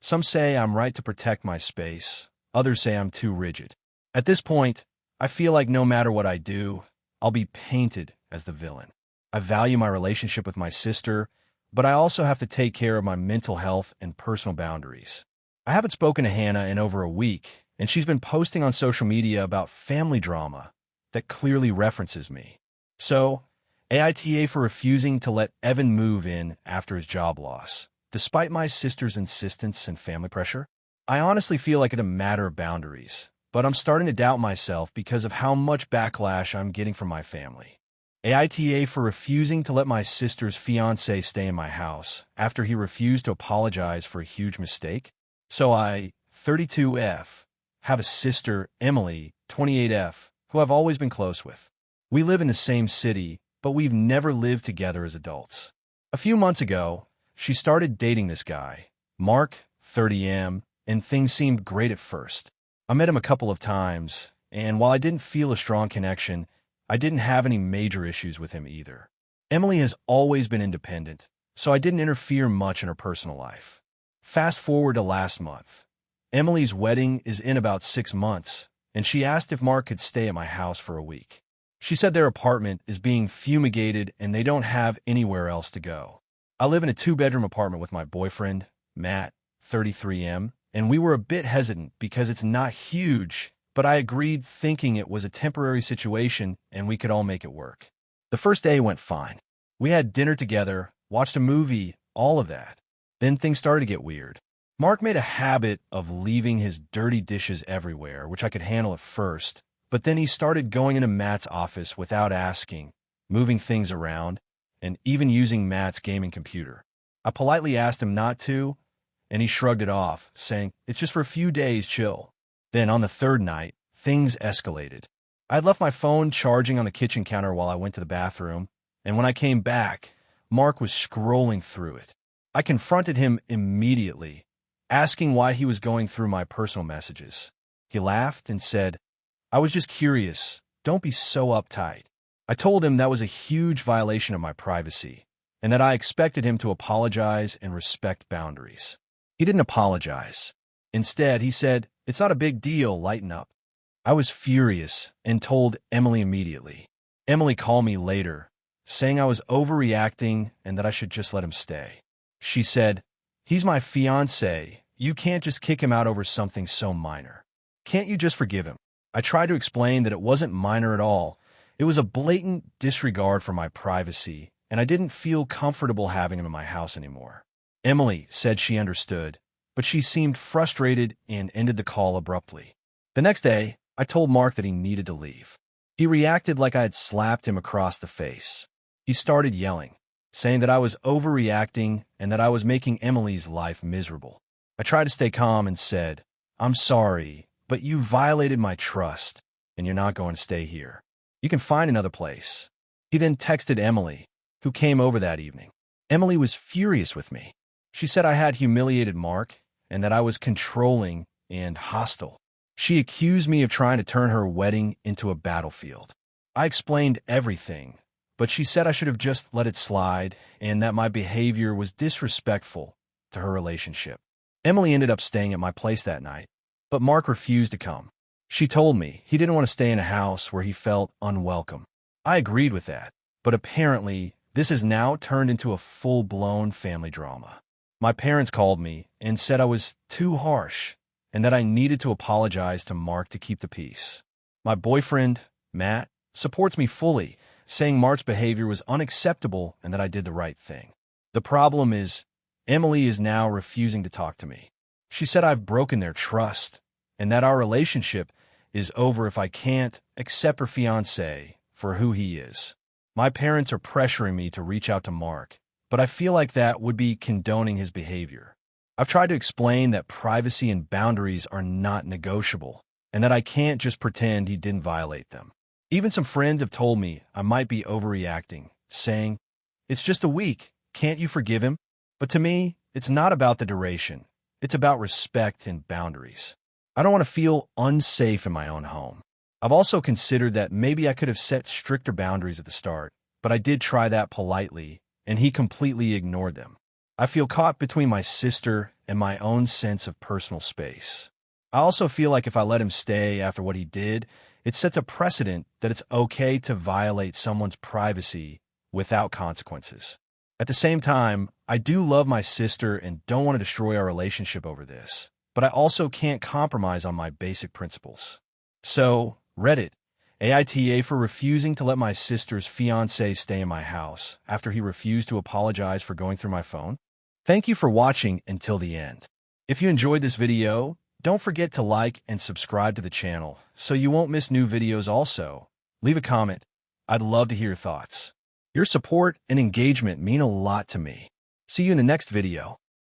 Some say I'm right to protect my space. Others say I'm too rigid. At this point, I feel like no matter what I do, I'll be painted as the villain. I value my relationship with my sister, but I also have to take care of my mental health and personal boundaries. I haven't spoken to Hannah in over a week, and she's been posting on social media about family drama that clearly references me. So, AITA for refusing to let Evan move in after his job loss, despite my sister's insistence and family pressure. I honestly feel like it's a matter of boundaries, but I'm starting to doubt myself because of how much backlash I'm getting from my family. AITA for refusing to let my sister's fiancé stay in my house after he refused to apologize for a huge mistake. So I, 32F, have a sister, Emily, 28F, who I've always been close with. We live in the same city, but we've never lived together as adults. A few months ago, she started dating this guy, Mark, 30M, and things seemed great at first. I met him a couple of times, and while I didn't feel a strong connection, I didn't have any major issues with him either. Emily has always been independent, so I didn't interfere much in her personal life. Fast forward to last month. Emily's wedding is in about 6 months, and she asked if Mark could stay at my house for a week. She said their apartment is being fumigated and they don't have anywhere else to go. I live in a 2-bedroom apartment with my boyfriend, Matt, 33M, and we were a bit hesitant because it's not huge, but I agreed thinking it was a temporary situation and we could all make it work. The first day went fine. We had dinner together, watched a movie, all of that. Then things started to get weird. Mark made a habit of leaving his dirty dishes everywhere, which I could handle at first, but then he started going into Matt's office without asking, moving things around, and even using Matt's gaming computer. I politely asked him not to, and he shrugged it off, saying, "It's just for a few days, chill." Then on the third night, things escalated. I had left my phone charging on the kitchen counter while I went to the bathroom, and when I came back, Mark was scrolling through it. I confronted him immediately, asking why he was going through my personal messages. He laughed and said, "I was just curious. Don't be so uptight." I told him that was a huge violation of my privacy, and that I expected him to apologize and respect boundaries. He didn't apologize. Instead, he said, "It's not a big deal, lighten up." I was furious and told Emily immediately. Emily called me later, saying I was overreacting and that I should just let him stay. She said, "He's my fiancé. You can't just kick him out over something so minor. Can't you just forgive him?" I tried to explain that it wasn't minor at all. It was a blatant disregard for my privacy, and I didn't feel comfortable having him in my house anymore. Emily said she understood, but she seemed frustrated and ended the call abruptly. The next day, I told Mark that he needed to leave. He reacted like I had slapped him across the face. He started yelling, saying that I was overreacting and that I was making Emily's life miserable. I tried to stay calm and said, "I'm sorry, but you violated my trust, and you're not going to stay here. You can find another place." He then texted Emily, who came over that evening. Emily was furious with me. She said I had humiliated Mark and that I was controlling and hostile. She accused me of trying to turn her wedding into a battlefield. I explained everything, but she said I should have just let it slide and that my behavior was disrespectful to her relationship. Emily ended up staying at my place that night, but Mark refused to come. She told me he didn't want to stay in a house where he felt unwelcome. I agreed with that, but apparently this has now turned into a full-blown family drama. My parents called me and said I was too harsh and that I needed to apologize to Mark to keep the peace. My boyfriend, Matt, supports me fully, saying Mark's behavior was unacceptable and that I did the right thing. The problem is, Emily is now refusing to talk to me. She said I've broken their trust and that our relationship is over if I can't accept her fiancé for who he is. My parents are pressuring me to reach out to Mark, but I feel like that would be condoning his behavior. I've tried to explain that privacy and boundaries are not negotiable, and that I can't just pretend he didn't violate them. Even some friends have told me I might be overreacting, saying, "It's just a week, can't you forgive him?" But to me, it's not about the duration. It's about respect and boundaries. I don't want to feel unsafe in my own home. I've also considered that maybe I could have set stricter boundaries at the start, but I did try that politely, and he completely ignored them. I feel caught between my sister and my own sense of personal space. I also feel like if I let him stay after what he did, it sets a precedent that it's okay to violate someone's privacy without consequences. At the same time, I do love my sister and don't want to destroy our relationship over this, but I also can't compromise on my basic principles. So, Reddit, AITA for refusing to let my sister's fiancé stay in my house after he refused to apologize for going through my phone. Thank you for watching until the end. If you enjoyed this video, don't forget to like and subscribe to the channel so you won't miss new videos also. Leave a comment. I'd love to hear your thoughts. Your support and engagement mean a lot to me. See you in the next video.